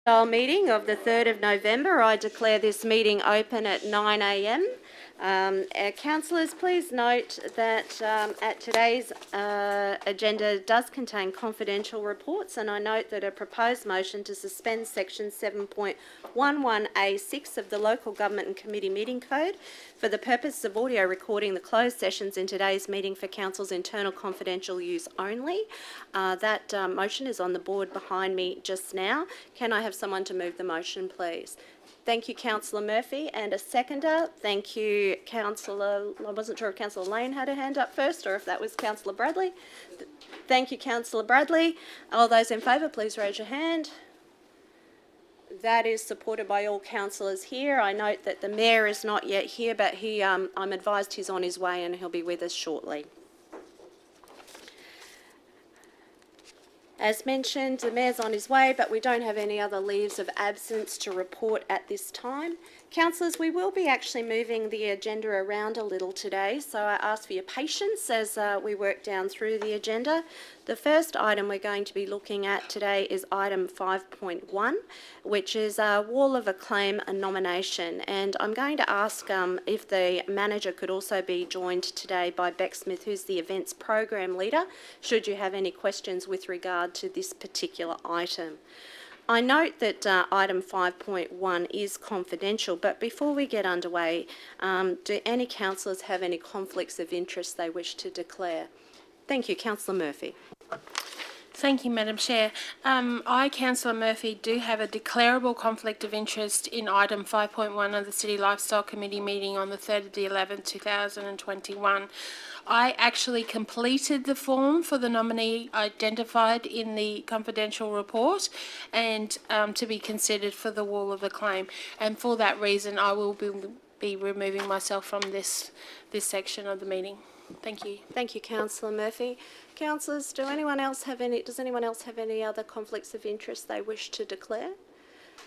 Meeting of the 3rd of November. I declare this meeting open at 9 a.m. Councillors, please note that at today's agenda does contain confidential reports, and I note that a proposed motion to suspend section 7.11A6 of the Local Government and Committee Meeting Code for the purpose of audio recording the closed sessions in today's meeting for Council's internal confidential use only. That motion is on the board behind me just now. Can I have someone to move the motion, please? Thank you, Councillor Murphy. And a seconder. Thank you, Councillor. I wasn't sure if Councillor Lane had a hand up first or if that was Councillor Bradley. Thank you, Councillor Bradley. All those in favour, please raise your hand. That is supported by all councillors here. I note that the Mayor is not yet here, but I'm advised he's on his way and he'll be with us shortly. As mentioned, the Mayor's on his way, but we don't have any other leaves of absence to report at this time. Councillors, we will be actually moving the agenda around a little today, so I ask for your patience as we work down through the agenda. The first item we're going to be looking at today is item 5.1, which is Wall of Acclaim a nomination. And I'm going to ask if the manager could also be joined today by Beck Smith, who's the events program leader, should you have any questions with regard to this particular item. I note that item 5.1 is confidential, but before we get underway, do any councillors have any conflicts of interest they wish to declare? Thank you. Councillor Murphy. Thank you, Madam Chair. I, Councillor Murphy, do have a declarable conflict of interest in item 5.1 of the City Lifestyle Committee meeting on the 3rd of the 11th, 2021. I actually completed the form for the nominee identified in the confidential report and to be considered for the Wall of Acclaim. And for that reason, I will be removing myself from this section of the meeting. Thank you. Thank you, Councillor Murphy. Councillors, does anyone else have any other conflicts of interest they wish to declare?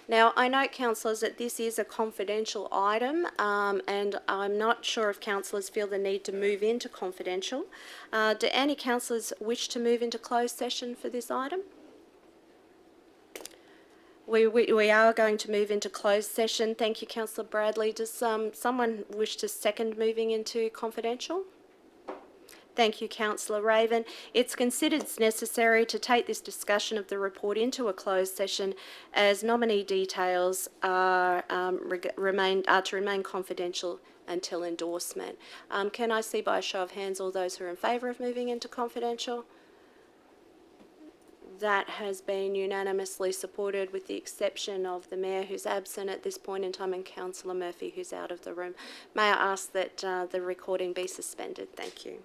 Now, I note, councillors, that this is a confidential item and I'm not sure if councillors feel the need to move into confidential. Do any councillors wish to move into closed session for this item? We are going to move into closed session. Thank you, Councillor Bradley. Does someone wish to second moving into confidential? Thank you, Councillor Raven. It's considered necessary to take this discussion of the report into a closed session as nominee details are to remain confidential until endorsement. Can I see by a show of hands all those who are in favour of moving into confidential? That has been unanimously supported with the exception of the Mayor, who's absent at this point in time, and Councillor Murphy, who's out of the room. May I ask that the recording be suspended? Thank you.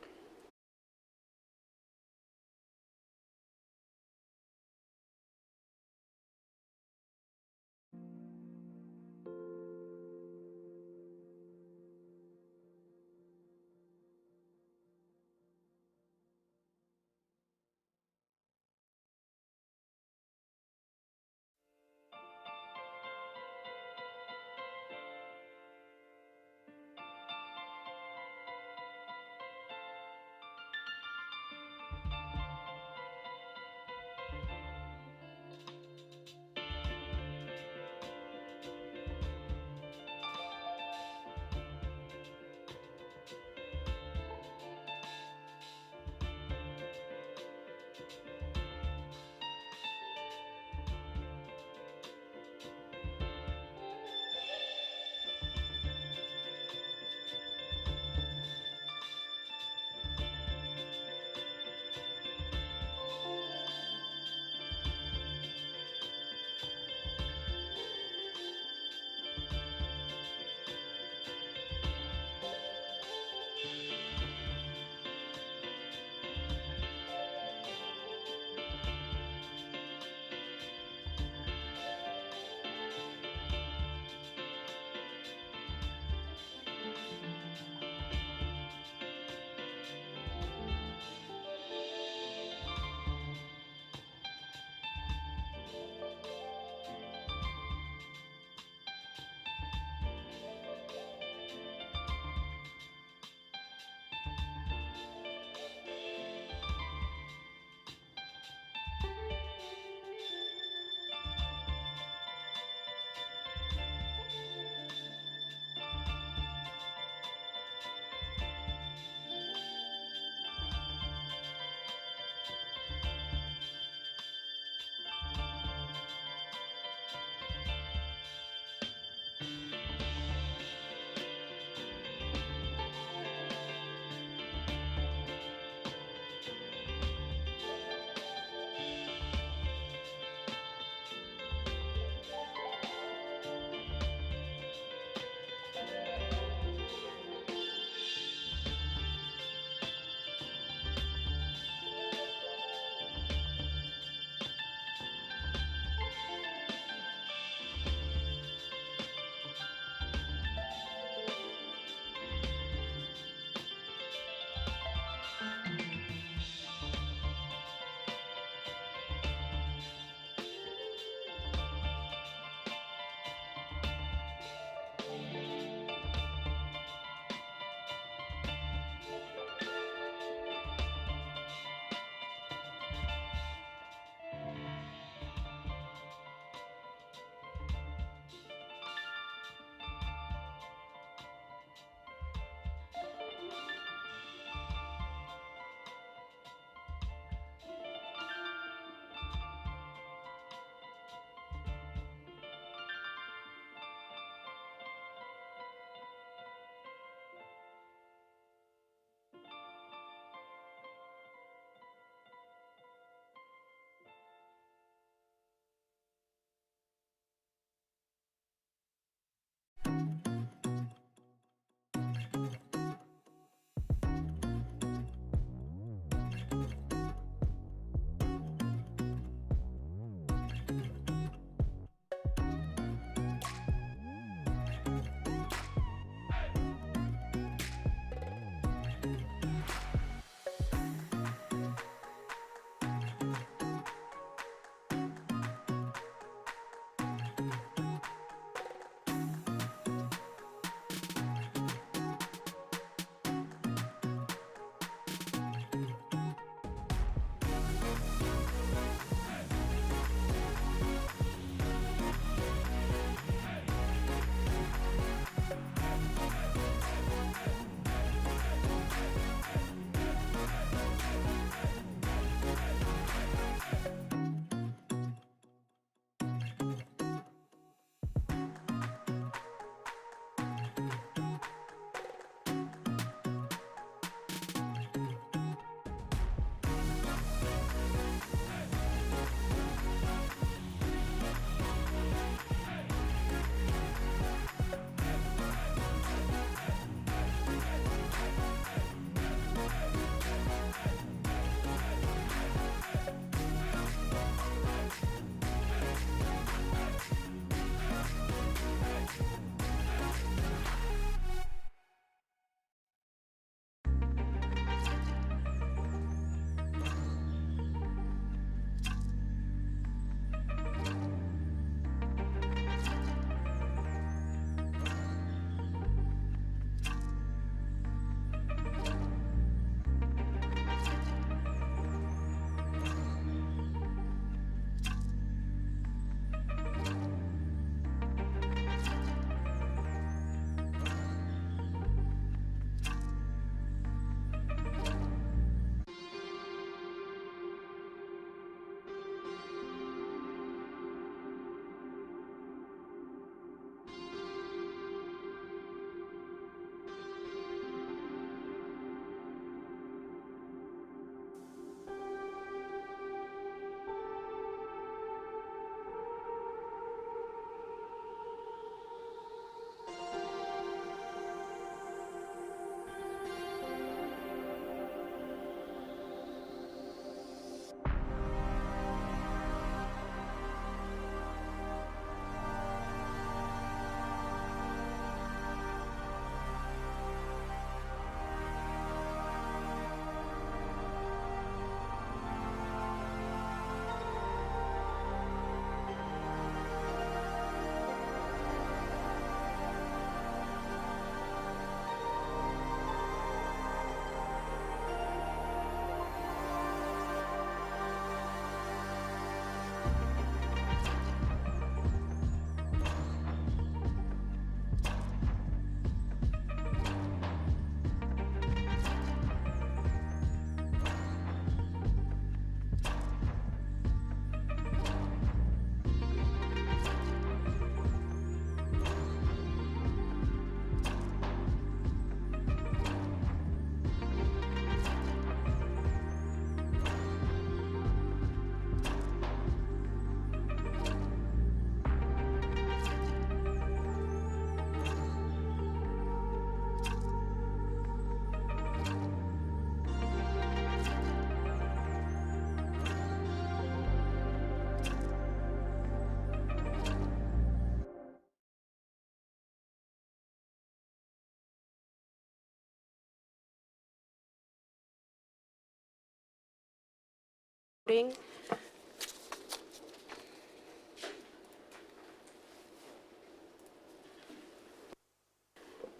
Voting.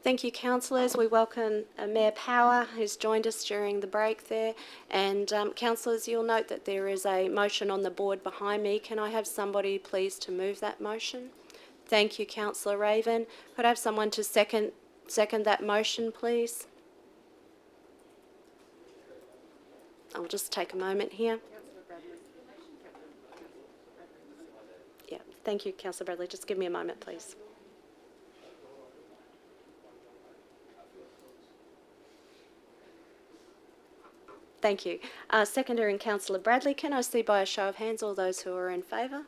Thank you, councillors. We welcome Mayor Power, who's joined us during the break there. And councillors, you'll note that there is a motion on the board behind me. Can I have somebody please to move that motion? Thank you, Councillor Raven. Could I have someone to second that motion, please? I'll just take a moment here. Yeah, thank you, Councillor Bradley. Just give me a moment, please. Thank you. Seconder and Councillor Bradley, can I see by a show of hands all those who are in favour?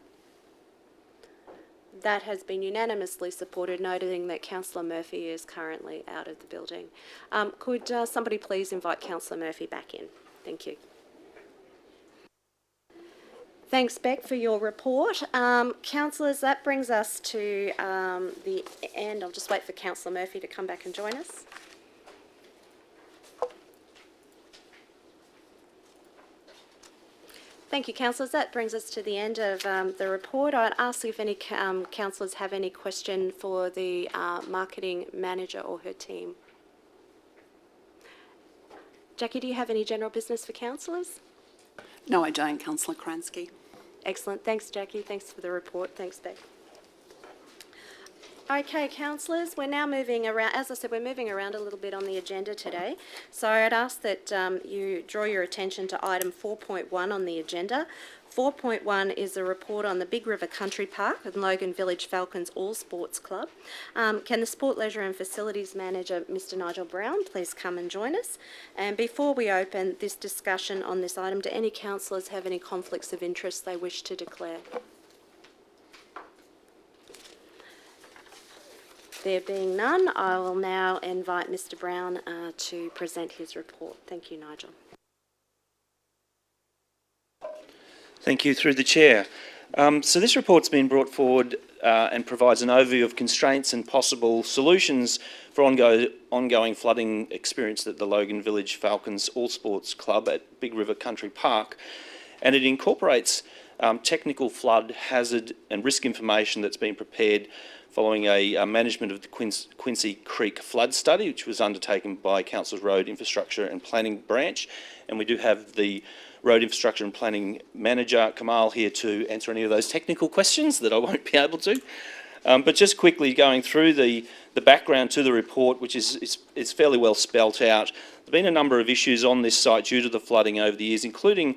That has been unanimously supported, noting that Councillor Murphy is currently out of the building. Could somebody please invite Councillor Murphy back in? Thank you. Thanks, Beck, for your report. Councillors, that brings us to the end. I'll just wait for Councillor Murphy to come back and join us. Thank you, councillors. That brings us to the end of the report. I'd ask if any councillors have any question for the marketing manager or her team. Jackie, do you have any general business for councillors? No, I don't, Councillor Kransky. Excellent. Thanks, Jackie. Thanks for the report. Thanks, Beck. Okay, councillors, we're now moving around. As I said, we're moving around a little bit on the agenda today. So I'd ask that you draw your attention to item 4.1 on the agenda. 4.1 is a report on the Big River Country Park and Logan Village Falcons All Sports Club. Can the Sport, Leisure and Facilities Manager, Mr. Nigel Brown, please come and join us? And before we open this discussion on this item, do any councillors have any conflicts of interest they wish to declare? There being none, I will now invite Mr. Brown to present his report. Thank you, Nigel. Thank you, through the chair. So this report's been brought forward and provides an overview of constraints and possible solutions for ongoing flooding experience at the Logan Village Falcons All Sports Club at Big River Country Park. And it incorporates technical flood, hazard and risk information that's been prepared following a management of the Quincy Creek flood study, which was undertaken by Council's Road Infrastructure and Planning Branch. And we do have the Road Infrastructure and Planning Manager, Kamal, here to answer any of those technical questions that I won't be able to. But just quickly going through the background to the report, which is fairly well spelt out. There have been a number of issues on this site due to the flooding over the years, including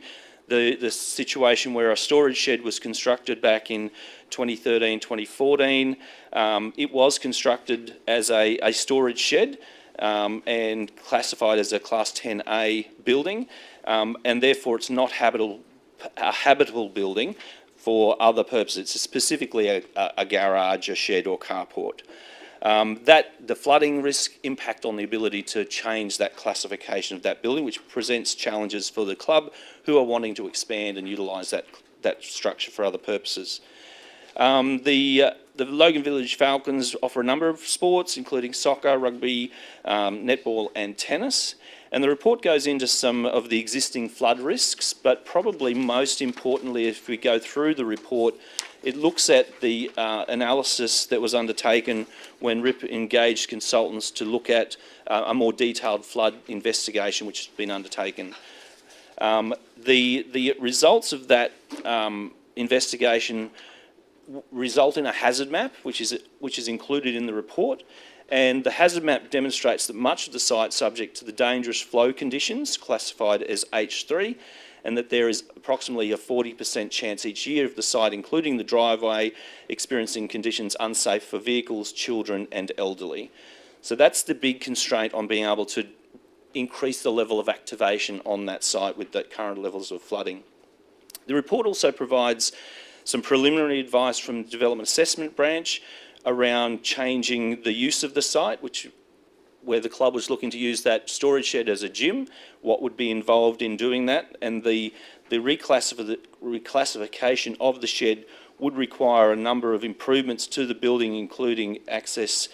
the situation where a storage shed was constructed back in 2013, 2014. It was constructed as a storage shed and classified as a Class 10A building, and therefore it's not a habitable building for other purposes. It's specifically a garage, a shed or carport. The flooding risk impact on the ability to change that classification of that building, which presents challenges for the club who are wanting to expand and utilise that structure for other purposes. The Logan Village Falcons offer a number of sports, including soccer, rugby, netball and tennis. And the report goes into some of the existing flood risks, but probably most importantly, if we go through the report, it looks at the analysis that was undertaken when RIP engaged consultants to look at a more detailed flood investigation which has been undertaken. The results of that investigation result in a hazard map, which is included in the report. And the hazard map demonstrates that much of the site is subject to the dangerous flow conditions, classified as H3, and that there is approximately a 40% chance each year of the site, including the driveway, experiencing conditions unsafe for vehicles, children and elderly. So that's the big constraint on being able to increase the level of activation on that site with the current levels of flooding. The report also provides some preliminary advice from the Development Assessment Branch around changing the use of the site, where the club was looking to use that storage shed as a gym, what would be involved in doing that, and the reclassification of the shed would require a number of improvements to the building, including access,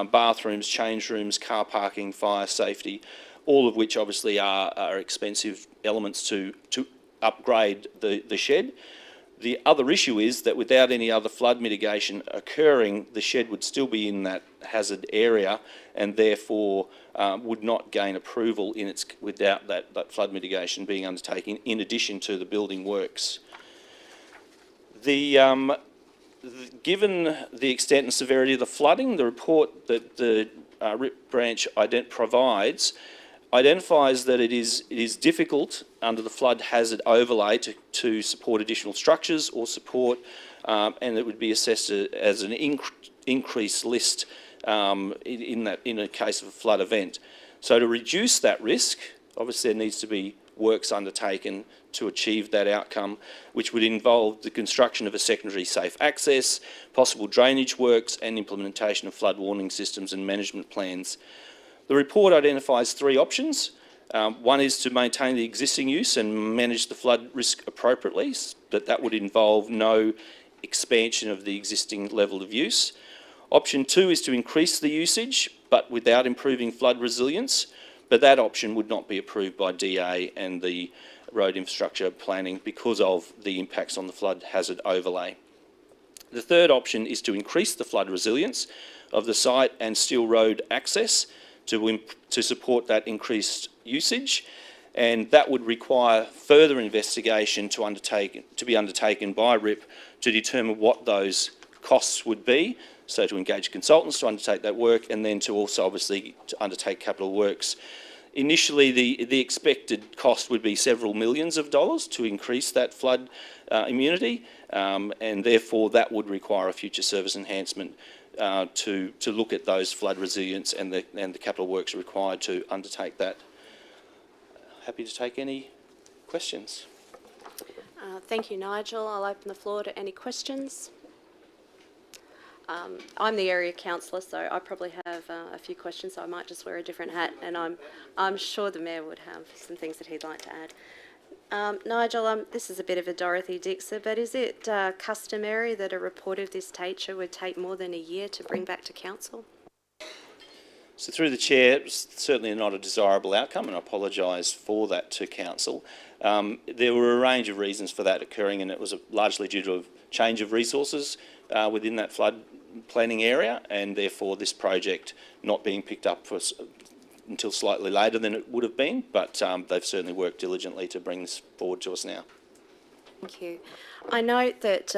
bathrooms, change rooms, car parking, fire safety, all of which obviously are expensive elements to upgrade the shed. The other issue is that without any other flood mitigation occurring, the shed would still be in that hazard area and therefore would not gain approval without that flood mitigation being undertaken in addition to the building works. Given the extent and severity of the flooding, the report that the RIP branch provides identifies that it is difficult under the flood hazard overlay to support additional structures or support, and it would be assessed as an increased list in a case of a flood event. So to reduce that risk, obviously there needs to be works undertaken to achieve that outcome, which would involve the construction of a secondary safe access, possible drainage works and implementation of flood warning systems and management plans. The report identifies three options. One is to maintain the existing use and manage the flood risk appropriately, but that would involve no expansion of the existing level of use. Option two is to increase the usage, but without improving flood resilience, but that option would not be approved by DA and the road infrastructure planning because of the impacts on the flood hazard overlay. The third option is to increase the flood resilience of the site and steel road access to support that increased usage, and that would require further investigation to be undertaken by RIP to determine what those costs would be, so to engage consultants to undertake that work and then to also obviously to undertake capital works. Initially the expected cost would be several millions of dollars to increase that flood immunity, and therefore that would require a future service enhancement to look at those flood resilience and the capital works required to undertake that. Happy to take any questions. Thank you, Nigel. I'll open the floor to any questions. I'm the area councillor, so I probably have a few questions, so I might just wear a different hat, and I'm sure the Mayor would have some things that he'd like to add. Nigel, this is a bit of a Dorothy Dixer, but is it customary that a report of this nature would take more than a year to bring back to council? So through the chair, it's certainly not a desirable outcome, and I apologise for that to council. There were a range of reasons for that occurring, and it was largely due to a change of resources within that flood planning area, and therefore this project not being picked up until slightly later than it would have been, but they've certainly worked diligently to bring this forward to us now. Thank you. I note that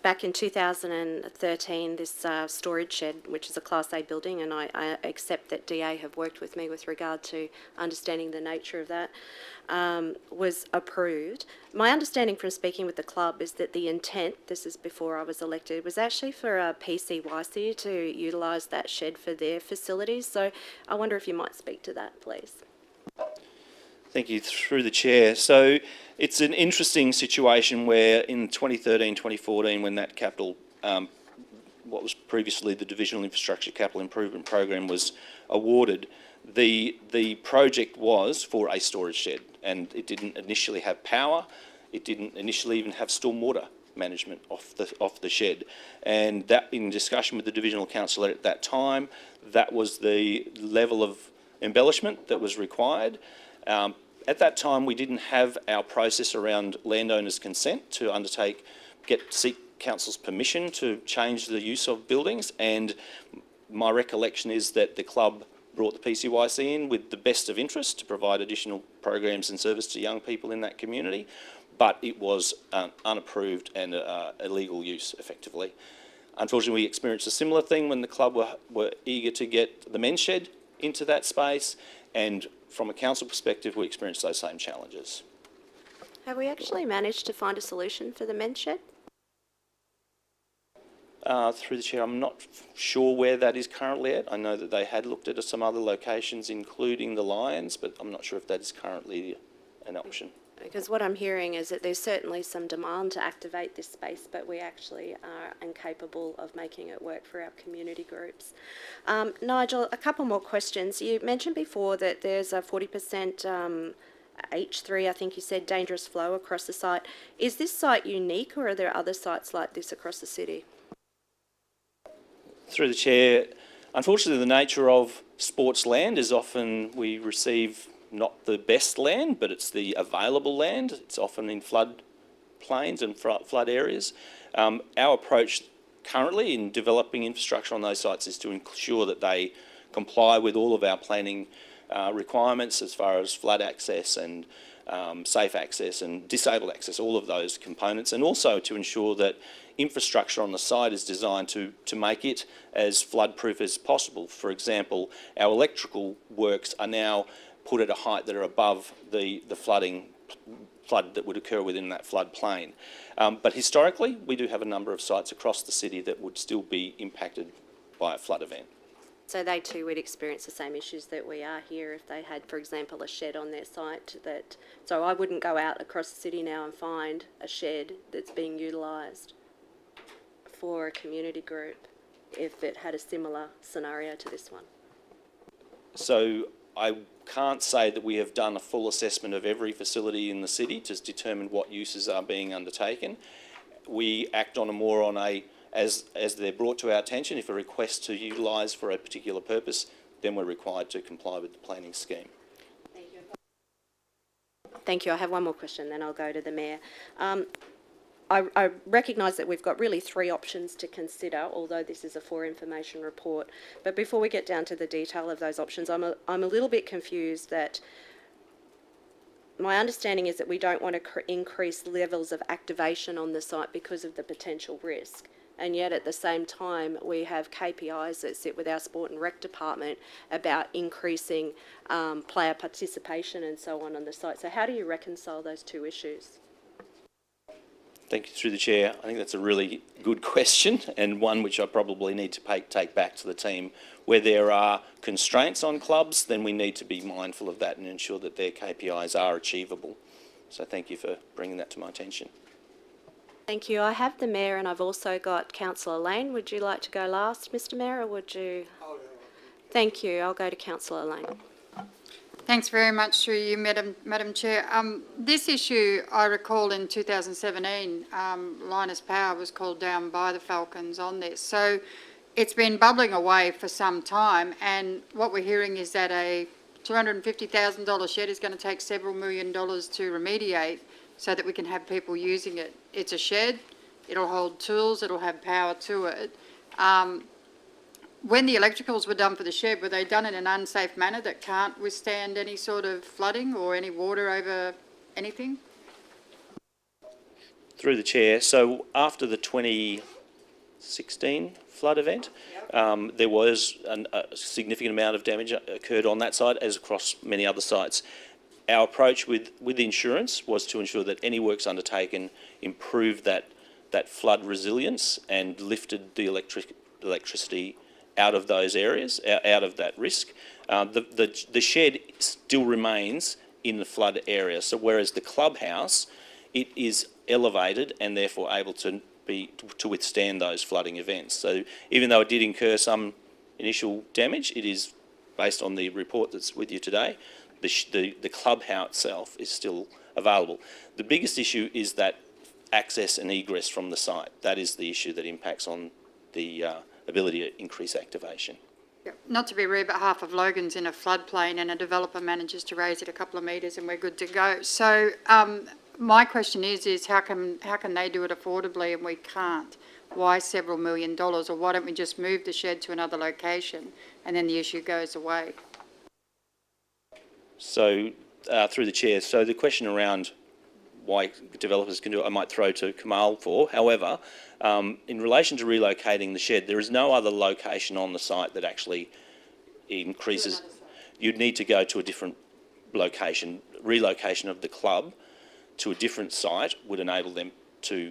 back in 2013, this storage shed, which is a Class A building, and I accept that DA have worked with me with regard to understanding the nature of that, was approved. My understanding from speaking with the club is that the intent, this is before I was elected, was actually for PCYC to utilise that shed for their facilities. So I wonder if you might speak to that, please. Thank you. Through the chair. So it's an interesting situation where in 2013, 2014, when that capital, what was previously the Divisional Infrastructure Capital Improvement Program was awarded, the project was for a storage shed, and it didn't initially have power. It didn't initially even have stormwater management off the shed, and that, in discussion with the Divisional Councillor at that time, that was the level of embellishment that was required. At that time, we didn't have our process around landowners' consent to seek council's permission to change the use of buildings, and my recollection is that the club brought the PCYC in with the best of interest to provide additional programs and service to young people in that community, but it was unapproved and illegal use, effectively. Unfortunately, we experienced a similar thing when the club were eager to get the men's shed into that space, and from a council perspective, we experienced those same challenges. Have we actually managed to find a solution for the men's shed? Through the chair, I'm not sure where that is currently at. I know that they had looked at some other locations, including the Lions, but I'm not sure if that is currently an option. Because what I'm hearing is that there's certainly some demand to activate this space, but we actually are incapable of making it work for our community groups. Nigel, a couple more questions. You mentioned before that there's a 40% H3, I think you said, dangerous flow across the site. Is this site unique, or are there other sites like this across the city? Through the chair, unfortunately the nature of sports land is often we receive not the best land, but it's the available land. It's often in flood plains and flood areas. Our approach currently in developing infrastructure on those sites is to ensure that they comply with all of our planning requirements as far as flood access and safe access and disabled access, all of those components, and also to ensure that infrastructure on the site is designed to make it as flood-proof as possible. For example, our electrical works are now put at a height that are above the flood that would occur within that floodplain. But historically, we do have a number of sites across the city that would still be impacted by a flood event. So they too would experience the same issues that we are here if they had, for example, a shed on their site that, so I wouldn't go out across the city now and find a shed that's being utilised for a community group if it had a similar scenario to this one. So I can't say that we have done a full assessment of every facility in the city to determine what uses are being undertaken. We act on as they're brought to our attention. If a request to utilise for a particular purpose, then we're required to comply with the planning scheme. Thank you. I have one more question, then I'll go to the Mayor. I recognise that we've got really three options to consider, although this is a for information report. But before we get down to the detail of those options, I'm a little bit confused that my understanding is that we don't want to increase levels of activation on the site because of the potential risk. And yet at the same time, we have KPIs that sit with our Sport and Rec department about increasing player participation and so on the site. So how do you reconcile those two issues? Thank you, through the chair. I think that's a really good question and one which I probably need to take back to the team. Where there are constraints on clubs, then we need to be mindful of that and ensure that their KPIs are achievable. So thank you for bringing that to my attention. Thank you. I have the Mayor and I've also got Councillor Lane. Would you like to go last, Mr Mayor, or would you? Thank you. I'll go to Councillor Lane. Thanks very much through you, Madam Chair. This issue, I recall in 2017, Linus Power was called down by the Falcons on this. So it's been bubbling away for some time, and what we're hearing is that a $250,000 shed is going to take several $1 million to remediate so that we can have people using it. It's a shed, it'll hold tools, it'll have power to it. When the electricals were done for the shed, were they done in an unsafe manner that can't withstand any sort of flooding or any water over anything? Through the chair, so after the 2016 flood event, there was a significant amount of damage occurred on that site as across many other sites. Our approach with insurance was to ensure that any works undertaken improved that flood resilience and lifted the electricity out of those areas, out of that risk. The shed still remains in the flood area. So whereas the clubhouse, it is elevated and therefore able to withstand those flooding events. So even though it did incur some initial damage, it is, based on the report that's with you today, the clubhouse itself is still available. The biggest issue is that access and egress from the site. That is the issue that impacts on the ability to increase activation. Not to be rude, but half of Logan's in a floodplain and a developer manages to raise it a couple of metres and we're good to go. So my question is how can they do it affordably and we can't? Why several $1 million, or why don't we just move the shed to another location and then the issue goes away? So through the chair, so the question around why developers can do it, I might throw to Kamal for. However, in relation to relocating the shed, there is no other location on the site that actually increases. You'd need to go to a different location. Relocation of the club to a different site would enable them to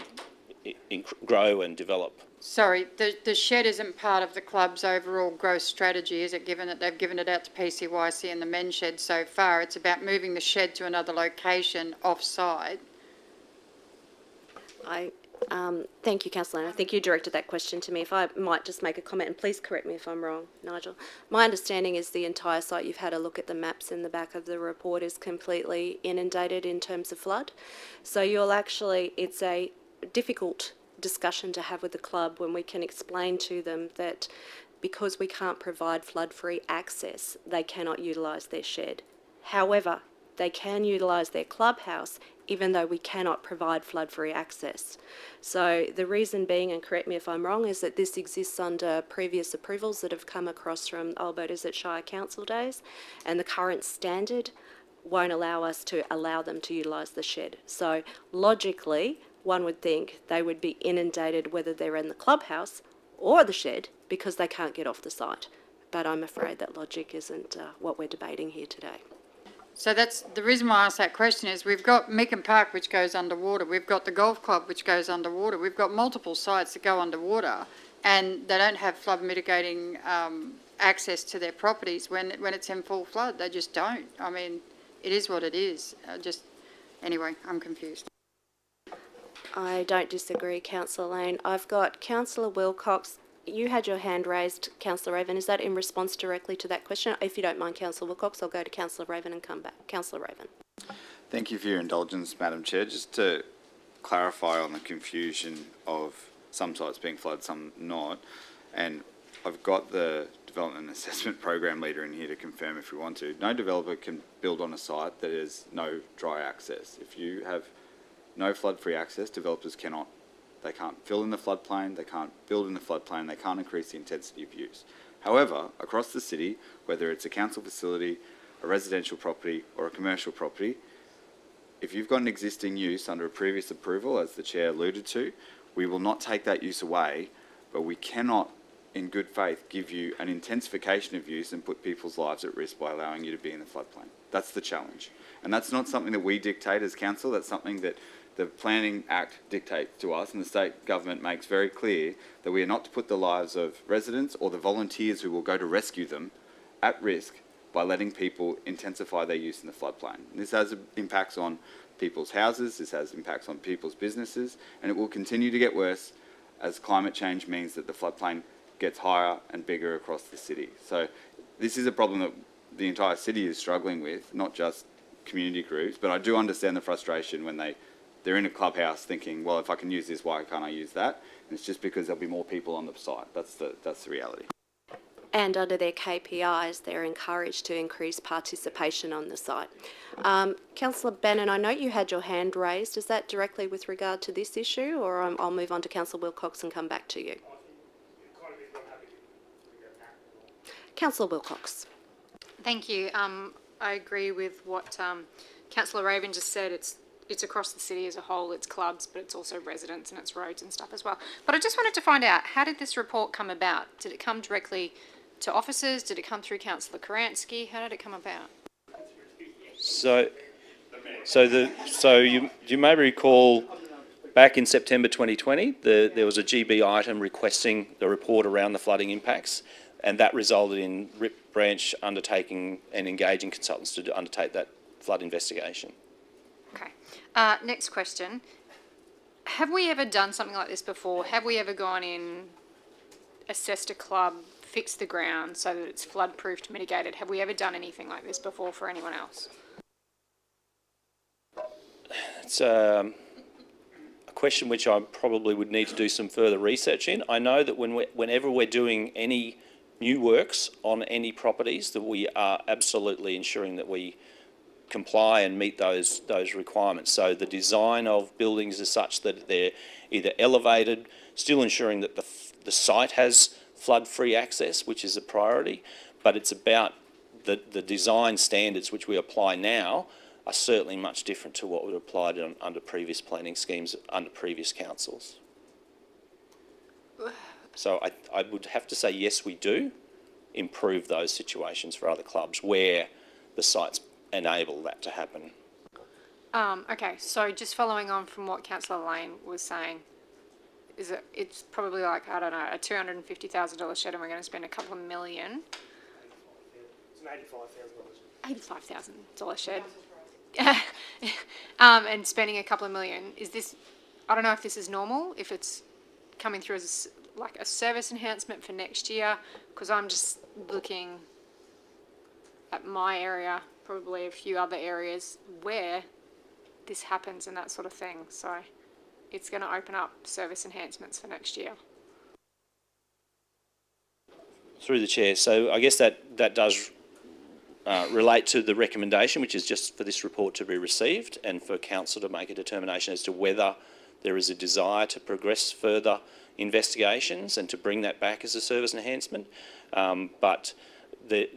grow and develop. Sorry, the shed isn't part of the club's overall growth strategy, is it, given that they've given it out to PCYC and the men's shed so far? It's about moving the shed to another location off-site. Thank you, Councillor. I think you directed that question to me. If I might just make a comment, and please correct me if I'm wrong, Nigel. My understanding is the entire site, you've had a look at the maps in the back of the report, is completely inundated in terms of flood. So it's a difficult discussion to have with the club when we can explain to them that because we can't provide flood-free access, they cannot utilise their shed. However, they can utilise their clubhouse even though we cannot provide flood-free access. So the reason being, and correct me if I'm wrong, is that this exists under previous approvals that have come across from Alberta's at Shire Council days, and the current standard won't allow us to allow them to utilise the shed. So logically, one would think they would be inundated whether they're in the clubhouse or the shed because they can't get off the site. But I'm afraid that logic isn't what we're debating here today. So that's the reason why I asked that question is we've got Meakin Park, which goes underwater. We've got the golf club, which goes underwater. We've got multiple sites that go underwater, and they don't have flood mitigating access to their properties when it's in full flood. They just don't. I mean, it is what it is. Anyway, I'm confused. I don't disagree, Councillor Lane. I've got Councillor Wilcox. You had your hand raised, Councillor Raven. Is that in response directly to that question? If you don't mind, Councillor Wilcox, I'll go to Councillor Raven and come back. Councillor Raven. Thank you for your indulgence, Madam Chair. Just to clarify on the confusion of some sites being flooded, some not, and I've got the Development and Assessment Program leader in here to confirm if we want to. No developer can build on a site that has no dry access. If you have no flood-free access, developers cannot. They can't fill in the floodplain, they can't build in the floodplain, they can't increase the intensity of use. However, across the city, whether it's a council facility, a residential property or a commercial property, if you've got an existing use under a previous approval, as the Chair alluded to, we will not take that use away, but we cannot, in good faith, give you an intensification of use and put people's lives at risk by allowing you to be in the floodplain. That's the challenge. And that's not something that we dictate as council, that's something that the Planning Act dictates to us, and the state government makes very clear that we are not to put the lives of residents or the volunteers who will go to rescue them at risk by letting people intensify their use in the floodplain. And this has impacts on people's houses, this has impacts on people's businesses, and it will continue to get worse as climate change means that the floodplain gets higher and bigger across the city. So this is a problem that the entire city is struggling with, not just community groups, but I do understand the frustration when they're in a clubhouse thinking, well, if I can use this, why can't I use that? And it's just because there'll be more people on the site. That's the reality. And under their KPIs, they're encouraged to increase participation on the site. Councillor Bannon, I know you had your hand raised. Is that directly with regard to this issue, or I'll move on to Councillor Wilcox and come back to you? Councillor Wilcox. Thank you. I agree with what Councillor Raven just said. It's across the city as a whole, it's clubs, but it's also residents and it's roads and stuff as well. But I just wanted to find out, how did this report come about? Did it come directly to officers? Did it come through Councillor Karansky? How did it come about? So you may recall back in September 2020, there was a GB item requesting the report around the flooding impacts, and that resulted in Rip Branch undertaking and engaging consultants to undertake that flood investigation. Okay. Next question. Have we ever done something like this before? Have we ever gone in, assessed a club, fixed the ground so that it's flood-proofed, mitigated? Have we ever done anything like this before for anyone else? It's a question which I probably would need to do some further research in. I know that whenever we're doing any new works on any properties, that we are absolutely ensuring that we comply and meet those requirements. So the design of buildings is such that they're either elevated, still ensuring that the site has flood-free access, which is a priority, but it's about the design standards which we apply now are certainly much different to what we applied under previous planning schemes under previous councils. So I would have to say yes, we do improve those situations for other clubs where the sites enable that to happen. Okay, so just following on from what Councillor Lane was saying, it's probably like, I don't know, a $250,000 shed and we're going to spend a couple of million. It's an $85,000 shed. And spending a couple of million. Is this, I don't know if this is normal, if it's coming through as like a service enhancement for next year, because I'm just looking at my area, probably a few other areas where this happens and that sort of thing. So it's going to open up service enhancements for next year. Through the chair. So I guess that does relate to the recommendation, which is just for this report to be received and for council to make a determination as to whether there is a desire to progress further investigations and to bring that back as a service enhancement. But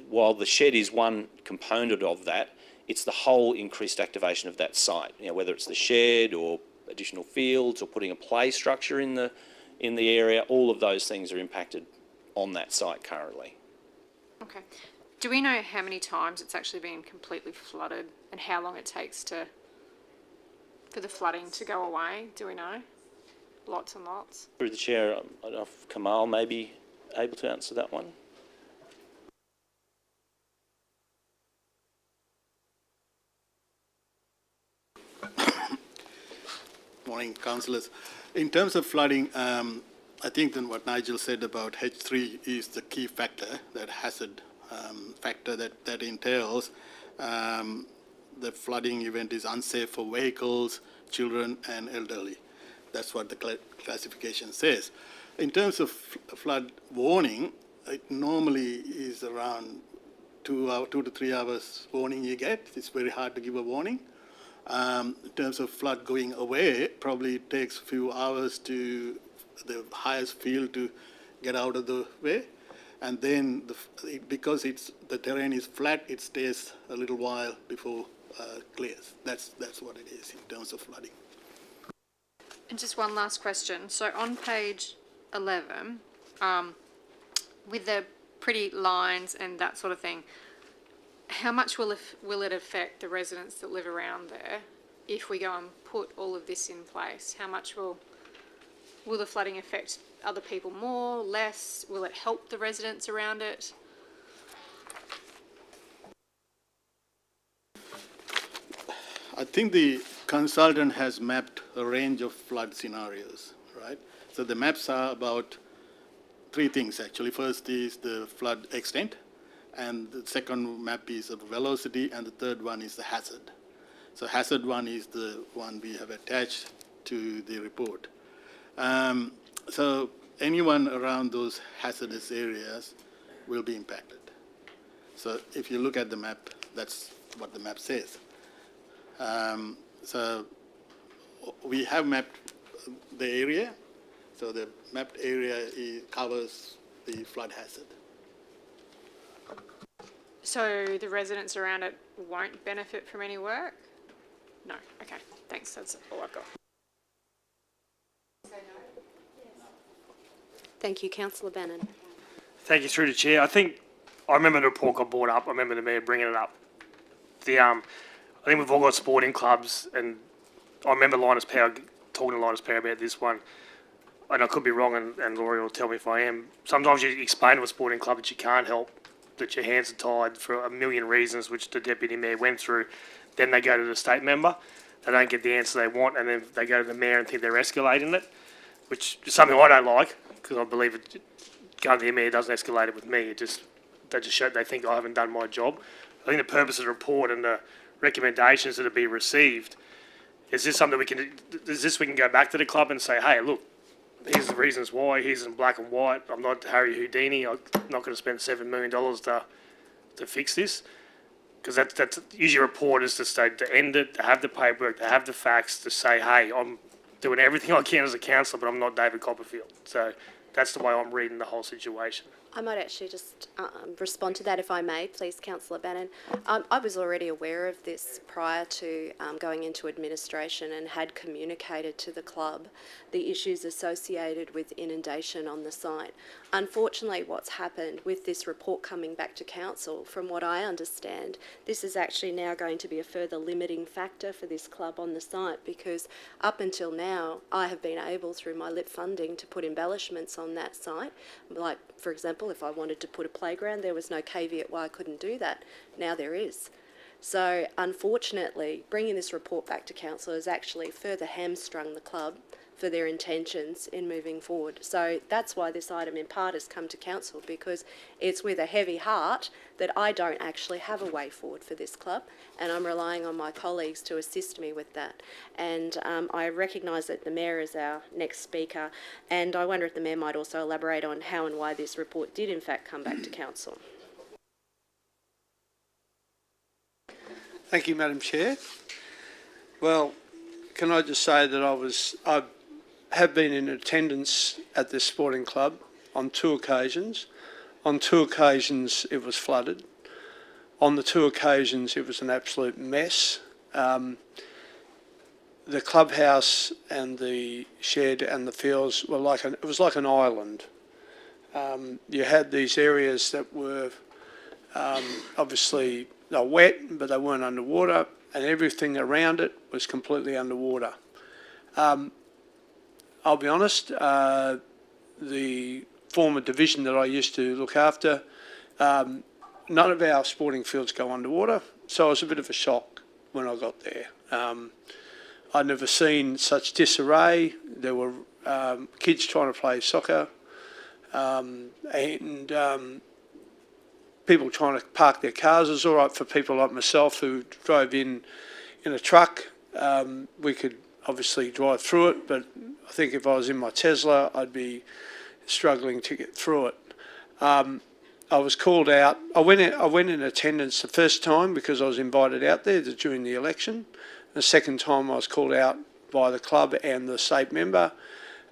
while the shed is one component of that, it's the whole increased activation of that site. You know, whether it's the shed or additional fields or putting a play structure in the area, all of those things are impacted on that site currently. Okay. Do we know how many times it's actually been completely flooded and how long it takes for the flooding to go away? Do we know? Lots and lots. Through the chair, I don't know if Kamal may be able to answer that one. Morning, councillors. In terms of flooding, I think then what Nigel said about H3 is the key factor, that hazard factor that entails the flooding event is unsafe for vehicles, children and elderly. That's what the classification says. In terms of flood warning, it normally is around 2 to 3 hours warning you get. It's very hard to give a warning. In terms of flood going away, probably it takes a few hours to the highest field to get out of the way. And then because the terrain is flat, it stays a little while before clears. That's what it is in terms of flooding. And just one last question. So on page 11, with the pretty lines and that sort of thing, how much will it affect the residents that live around there if we go and put all of this in place? How much will the flooding affect other people more, less? Will it help the residents around it? I think the consultant has mapped a range of flood scenarios, right? So the maps are about 3 things actually. First is the flood extent, and the second map is of velocity, and the third one is the hazard. So hazard one is the one we have attached to the report. So anyone around those hazardous areas will be impacted. So if you look at the map, that's what the map says. So we have mapped the area. So the mapped area covers the flood hazard. So the residents around it won't benefit from any work? No. Okay. Thanks. That's all I've got. Thank you, Councillor Bannon. Thank you, through the chair. I think I remember the report got brought up. I remember the mayor bringing it up. I think we've all got sporting clubs, and I remember Linus Power talking to Linus Power about this one. And I could be wrong, and Laurie will tell me if I am. Sometimes you explain to a sporting club that you can't help, that your hands are tied for a million reasons, which the deputy mayor went through. Then they go to the state member, they don't get the answer they want, and then they go to the mayor and think they're escalating it, which is something I don't like, because I believe going to the mayor doesn't escalate it with me. They think I haven't done my job. I think the purpose of the report and the recommendations that are being received is this something we can go back to the club and say, hey, look, here's the reasons why. Here's in black and white. I'm not Harry Houdini. I'm not going to spend $7 million to fix this. Because that's usually a report is to say to end it, to have the paperwork, to have the facts, to say, hey, I'm doing everything I can as a councillor, but I'm not David Copperfield. So that's the way I'm reading the whole situation. I might actually just respond to that if I may, please, Councillor Bannon. I was already aware of this prior to going into administration and had communicated to the club the issues associated with inundation on the site. Unfortunately, what's happened with this report coming back to council, from what I understand, this is actually now going to be a further limiting factor for this club on the site, because up until now, I have been able, through my LIP funding, to put embellishments on that site. Like, for example, if I wanted to put a playground, there was no caveat why I couldn't do that. Now there is. So, unfortunately, bringing this report back to council has actually further hamstrung the club for their intentions in moving forward. So that's why this item in part has come to council, because it's with a heavy heart that I don't actually have a way forward for this club, and I'm relying on my colleagues to assist me with that. And I recognise that the Mayor is our next speaker, and I wonder if the Mayor might also elaborate on how and why this report did in fact come back to council. Thank you, Madam Chair. Well, can I just say that I have been in attendance at this sporting club on 2 occasions. On 2 occasions it was flooded. On the 2 occasions it was an absolute mess. The clubhouse and the shed and the fields were it was like an island. You had these areas that were obviously they were wet, but they weren't underwater, and everything around it was completely underwater. I'll be honest, the former division that I used to look after, none of our sporting fields go underwater, so it was a bit of a shock when I got there. I'd never seen such disarray. There were kids trying to play soccer, and people trying to park their cars. It was all right for people like myself who drove in a truck. We could obviously drive through it, but I think if I was in my Tesla, I'd be struggling to get through it. I was called out. I went in attendance the first time because I was invited out there during the election. The second time I was called out by the club and the state member.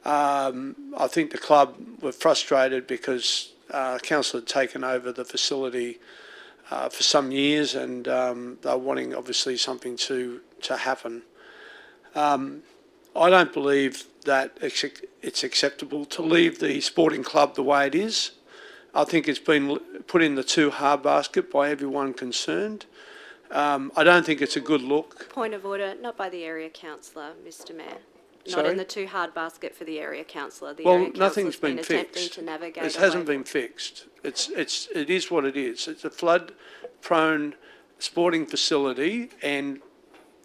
I think the club were frustrated because council had taken over the facility for some years, and they were wanting obviously something to happen. I don't believe that it's acceptable to leave the sporting club the way it is. I think it's been put in the too hard basket by everyone concerned. I don't think it's a good look. Point of order, not by the area councillor, Mr Mayor. Not Sorry? in the too hard basket for the area councillor. The Well, area nothing's councillor's been attempting fixed. to navigate It hasn't away been fixed. It is what it is. It's a flood-prone sporting facility, and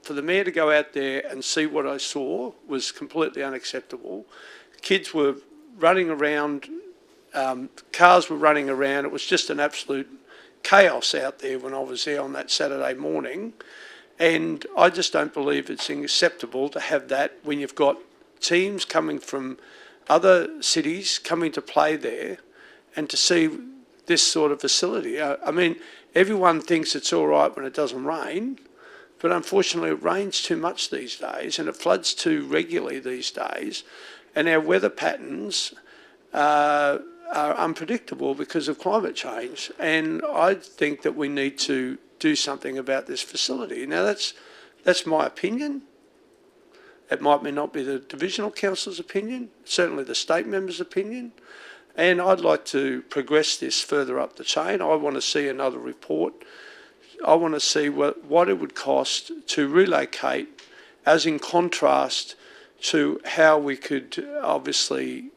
for the mayor to go out there and see what I saw was completely unacceptable. Kids were running around, cars were running around. It was just an absolute chaos out there when I was there on that Saturday morning. And I just don't believe it's acceptable to have that when you've got teams coming from other cities coming to play there and to see this sort of facility. I mean, everyone thinks it's all right when it doesn't rain, but unfortunately it rains too much these days and it floods too regularly these days. And our weather patterns are unpredictable because of climate change. And I think that we need to do something about this facility. Now that's my opinion. It might not be the divisional council's opinion, certainly the state member's opinion. And I'd like to progress this further up the chain. I want to see another report. I want to see what it would cost to relocate, as in contrast to how we could obviously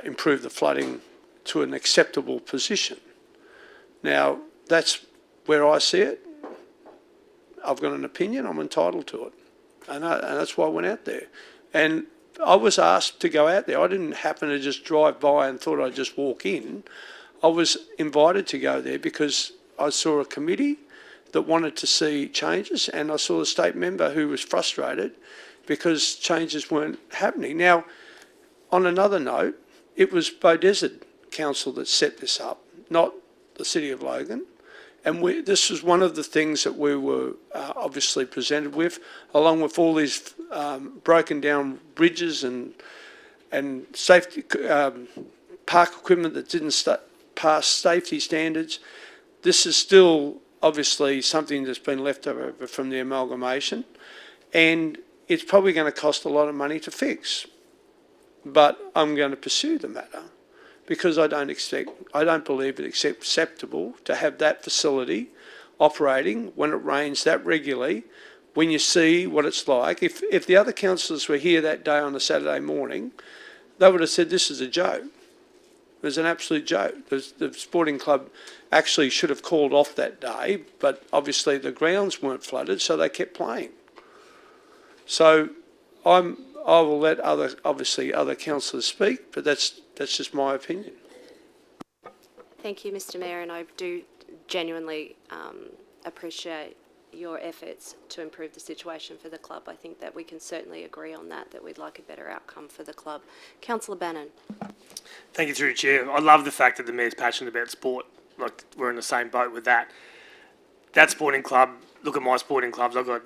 improve the flooding to an acceptable position. Now, that's where I see it. I've got an opinion, I'm entitled to it. And that's why I went out there. And I was asked to go out there. I didn't happen to just drive by and thought I'd just walk in. I was invited to go there because I saw a committee that wanted to see changes, and I saw a state member who was frustrated because changes weren't happening. Now, on another note, it was Beaudesert Council that set this up, not the City of Logan. And this was one of the things that we were obviously presented with, along with all these broken down bridges and safety park equipment that didn't pass safety standards. This is still obviously something that's been left over from the amalgamation, and it's probably going to cost a lot of money to fix. But I'm going to pursue the matter because I don't believe it's acceptable to have that facility operating when it rains that regularly, when you see what it's like. If the other councillors were here that day on a Saturday morning, they would have said this is a joke. It was an absolute joke. The sporting club actually should have called off that day, but obviously the grounds weren't flooded, so they kept playing. So I will let other councillors speak, but that's just my opinion. Thank you, Mr Mayor, and I do genuinely appreciate your efforts to improve the situation for the club. I think that we can certainly agree on that we'd like a better outcome for the club. Councillor Bannon. Thank you, through the chair. I love the fact that the mayor's passionate about sport. Like, we're in the same boat with that. that sporting club, look at my sporting clubs, I've got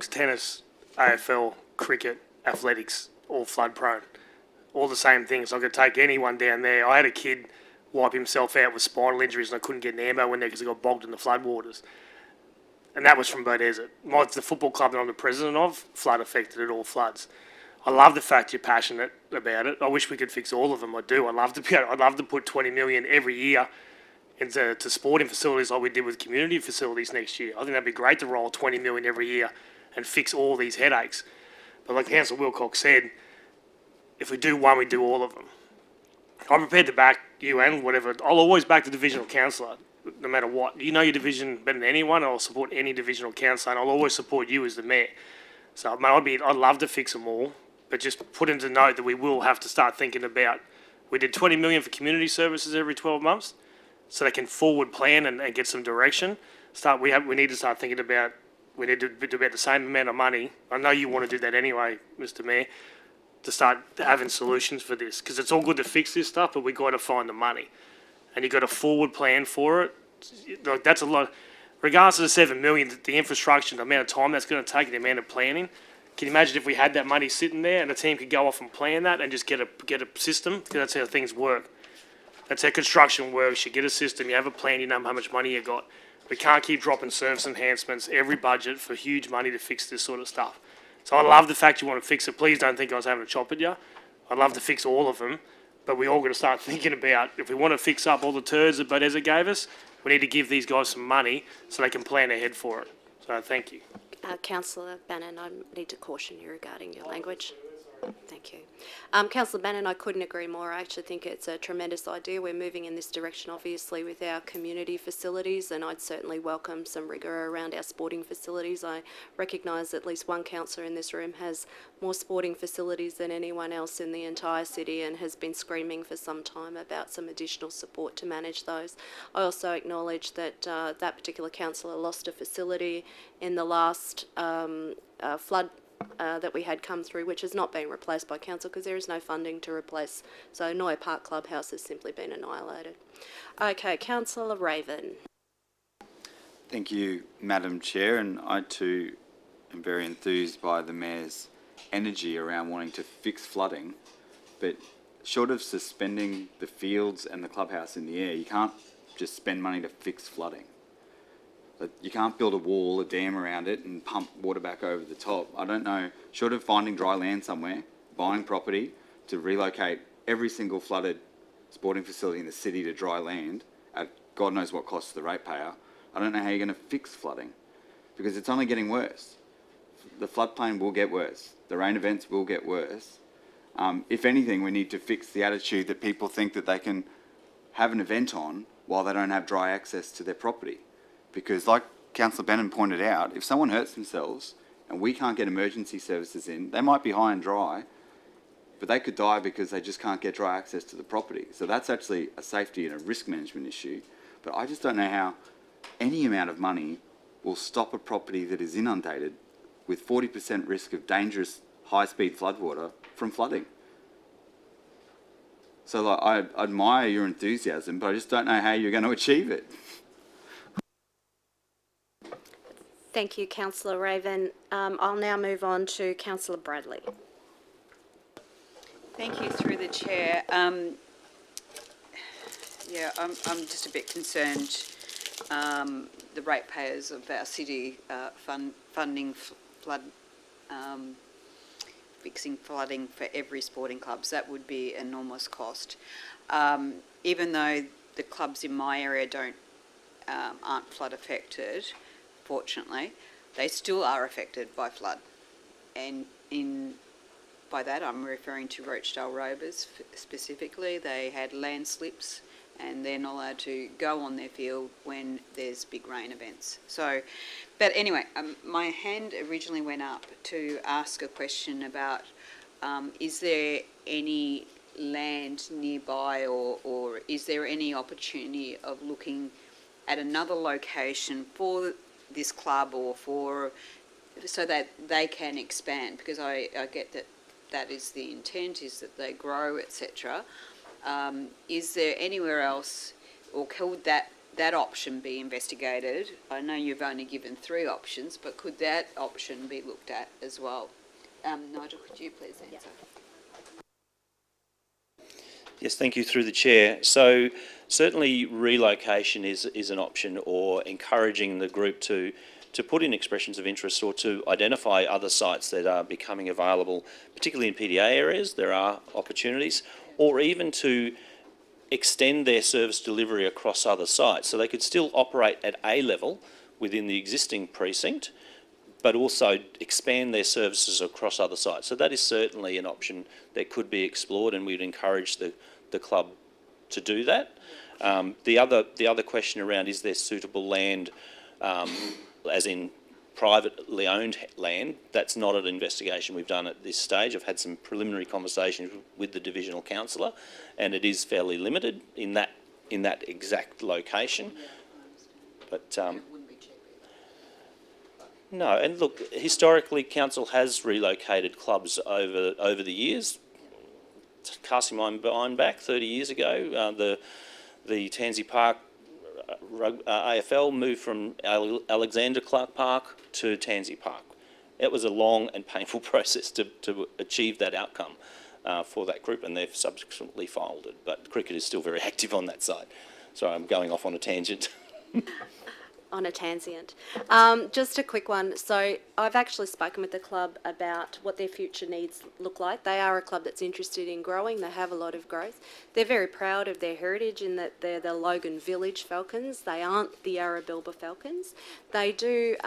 tennis, AFL, cricket, athletics, all flood prone. All the same things. I could take anyone down there. I had a kid wipe himself out with spinal injuries and I couldn't get an ambo in there because he got bogged in the floodwaters. And that was from Beaudesert. The football club that I'm the president of, flood affected, it all floods. I love the fact you're passionate about it. I wish we could fix all of them. I do. I'd love to put 20 million every year into sporting facilities like we did with community facilities next year. I think that'd be great to roll 20 million every year and fix all these headaches. But like Councillor Wilcox said, if we do one, we do all of them. I'm prepared to back you and whatever. I'll always back the divisional councillor, no matter what. You know your division better than anyone. I'll support any divisional councillor, and I'll always support you as the mayor. So, mate, I'd love to fix them all, but just put into note that we will have to start thinking about. We did 20 million for community services every 12 months, so they can forward plan and get some direction. We need to start thinking about. We need to do about the same amount of money. I know you want to do that anyway, Mr. Mayor, to start having solutions for this, because it's all good to fix this stuff, but we got to find the money, and you got a forward plan for it. Like, that's a lot. Regardless of the 7 million, the infrastructure, the amount of time that's going to take, the amount of planning. Can you imagine if we had that money sitting there and the team could go off and plan that and just get a system? Because that's how things work. That's how construction works. You get a system, you have a plan, you know how much money you got. We can't keep dropping service enhancements every budget for huge money to fix this sort of stuff. So I love the fact you want to fix it. Please don't think I was having a chop at you. I'd love to fix all of them, but we all got to start thinking about, if we want to fix up all the turds that Beaudesert gave us, we need to give these guys some money so they can plan ahead for it. So thank you. Councillor Bannon, I need to caution you regarding your language. Thank you. Councillor Bannon, I couldn't agree more. I actually think it's a tremendous idea. We're moving in this direction, obviously, with our community facilities, and I'd certainly welcome some rigour around our sporting facilities. I recognise at least one councillor in this room has more sporting facilities than anyone else in the entire city and has been screaming for some time about some additional support to manage those. I also acknowledge that that particular councillor lost a facility in the last flood that we had come through, which has not been replaced by council because there is no funding to replace. So Noya Park Clubhouse has simply been annihilated. Okay, Councillor Raven. Thank you, Madam Chair, and I too am very enthused by the Mayor's energy around wanting to fix flooding, but short of suspending the fields and the clubhouse in the air, you can't just spend money to fix flooding. You can't build a wall, a dam around it and pump water back over the top. I don't know, short of finding dry land somewhere, buying property to relocate every single flooded sporting facility in the city to dry land at God knows what cost to the ratepayer, I don't know how you're going to fix flooding, because it's only getting worse. The floodplain will get worse. The rain events will get worse. If anything, we need to fix the attitude that people think that they can have an event on while they don't have dry access to their property. Because like Councillor Bannon pointed out, if someone hurts themselves and we can't get emergency services in, they might be high and dry, but they could die because they just can't get dry access to the property. So that's actually a safety and a risk management issue. But I just don't know how any amount of money will stop a property that is inundated with 40% risk of dangerous high-speed floodwater from flooding. So like, I admire your enthusiasm, but I just don't know how you're going to achieve it. Thank you, Councillor Raven. I'll now move on to Councillor Bradley. Thank you, through the chair. Yeah, I'm just a bit concerned. The ratepayers of our city funding flood, fixing flooding for every sporting clubs. That would be enormous cost. Even though the clubs in my area aren't flood affected, fortunately, they still are affected by flood. And by that I'm referring to Rochdale Rovers specifically. They had landslips and they're not allowed to go on their field when there's big rain events. So, but anyway, my hand originally went up to ask a question about is there any land nearby or is there any opportunity of looking at another location for this club or so that they can expand, because I get that is the intent, is that they grow, etc. Is there anywhere else, or could that that option be investigated? I know you've only given 3 options, but could that option be looked at as well? Nigel, could you please answer? Yes, thank you through the chair. So certainly relocation is an option, or encouraging the group to put in expressions of interest or to identify other sites that are becoming available, particularly in PDA areas. There are opportunities, or even to extend their service delivery across other sites. So they could still operate at A level within the existing precinct, but also expand their services across other sites. So that is certainly an option that could be explored, and we'd encourage the club to do that. The other question around, is there suitable land, as in privately owned land? That's not an investigation we've done at this stage. I've had some preliminary conversations with the divisional councillor, and it is fairly limited in that exact location. But no, and look, historically, council has relocated clubs over the years. Casting my mind back 30 years ago, the Tansy Park AFL moved from Alexander Clark Park to Tansy Park. It was a long and painful process to achieve that outcome for that group, and they've subsequently folded. But cricket is still very active on that side. Sorry, I'm going off on a tangent. On a transient. Just a quick one. So I've actually spoken with the club about what their future needs look like. They are a club that's interested in growing. They have a lot of growth. They're very proud of their heritage in that they're the Logan Village Falcons. They aren't the Arabilba Falcons. They do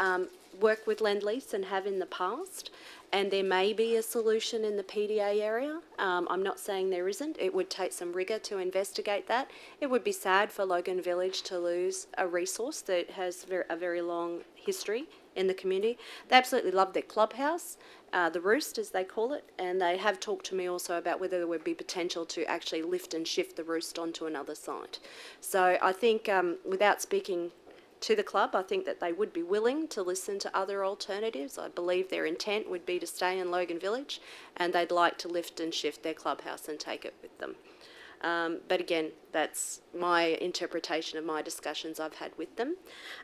work with Lend-Lease and have in the past, and there may be a solution in the PDA area. I'm not saying there isn't. It would take some rigour to investigate that. It would be sad for Logan Village to lose a resource that has a very long history in the community. They absolutely love their clubhouse, the Roost as they call it, and they have talked to me also about whether there would be potential to actually lift and shift the Roost onto another site. So I think without speaking to the club, I think that they would be willing to listen to other alternatives. I believe their intent would be to stay in Logan Village, and they'd like to lift and shift their clubhouse and take it with them. But again, that's my interpretation of my discussions I've had with them.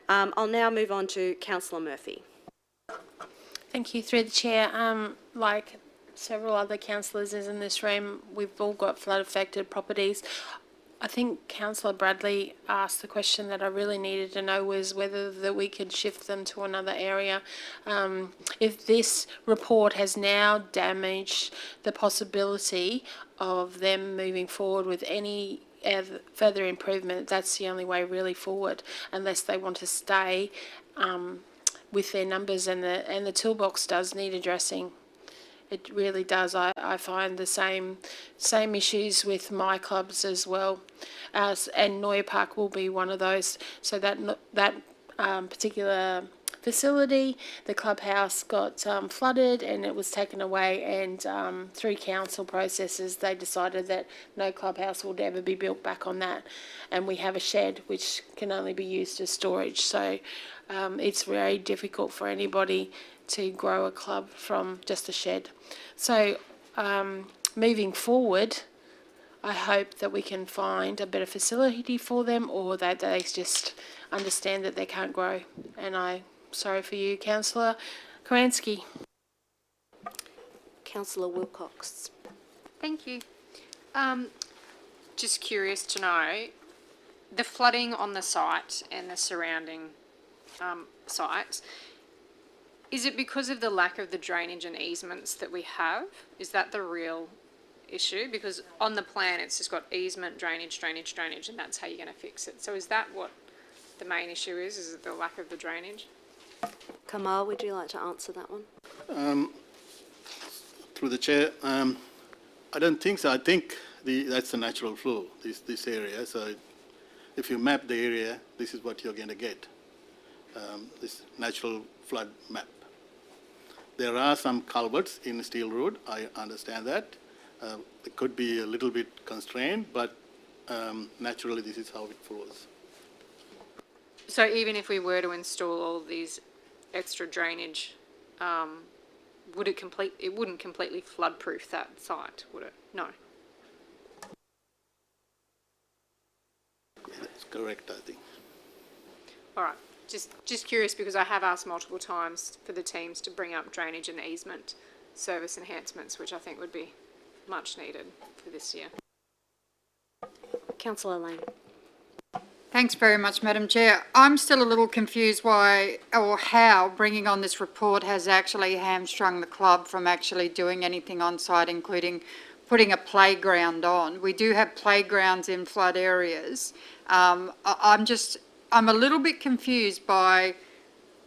I'll now move on to Councillor Murphy. Thank you. Through the chair, like several other councillors in this room, we've all got flood-affected properties. I think Councillor Bradley asked the question that I really needed to know, was whether that we could shift them to another area. If this report has now damaged the possibility of them moving forward with any further improvement, that's the only way really forward, unless they want to stay with their numbers, and the toolbox does need addressing. It really does. I find the same issues with my clubs as well, and Noya Park will be one of those. So that particular facility, the clubhouse got flooded and it was taken away, and through council processes they decided that no clubhouse would ever be built back on that, and we have a shed which can only be used as storage. So it's very difficult for anybody to grow a club from just a shed. So moving forward, I hope that we can find a better facility for them, or that they just understand that they can't grow. And I'm sorry for you, Councillor Karansky. Councillor Wilcox. Thank you. Just curious to know, the flooding on the site and the surrounding sites, is it because of the lack of the drainage and easements that we have? Is that the real issue? Because on the plan it's just got easement, drainage, drainage, drainage, and that's how you're going to fix it. So is that what the main issue is? Is it the lack of the drainage? Kamal, would you like to answer that one? Through the chair, I don't think so. I think that's the natural flow, this area. So if you map the area, this is what you're going to get, this natural flood map. There are some culverts in Steel Road, I understand that. It could be a little bit constrained, but naturally this is how it flows. So even if we were to install all of these extra drainage, it wouldn't completely flood-proof that site, would it? No. That's correct, I think. All right. Just curious because I have asked multiple times for the teams to bring up drainage and easement service enhancements, which I think would be much needed for this year. Councillor Lane. Thanks very much, Madam Chair. I'm still a little confused why or how bringing on this report has actually hamstrung the club from actually doing anything on site, including putting a playground on. We do have playgrounds in flood areas. I'm a little bit confused by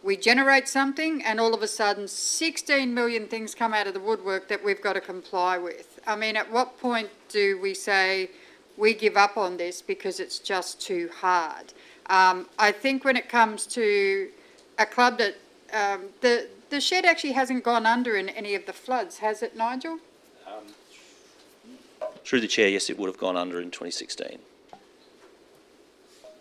we generate something and all of a sudden 16 million things come out of the woodwork that we've got to comply with. I mean, at what point do we say we give up on this because it's just too hard? I think when it comes to a club that, the shed actually hasn't gone under in any of the floods, has it, Nigel? Through the chair, yes, it would have gone under in 2016.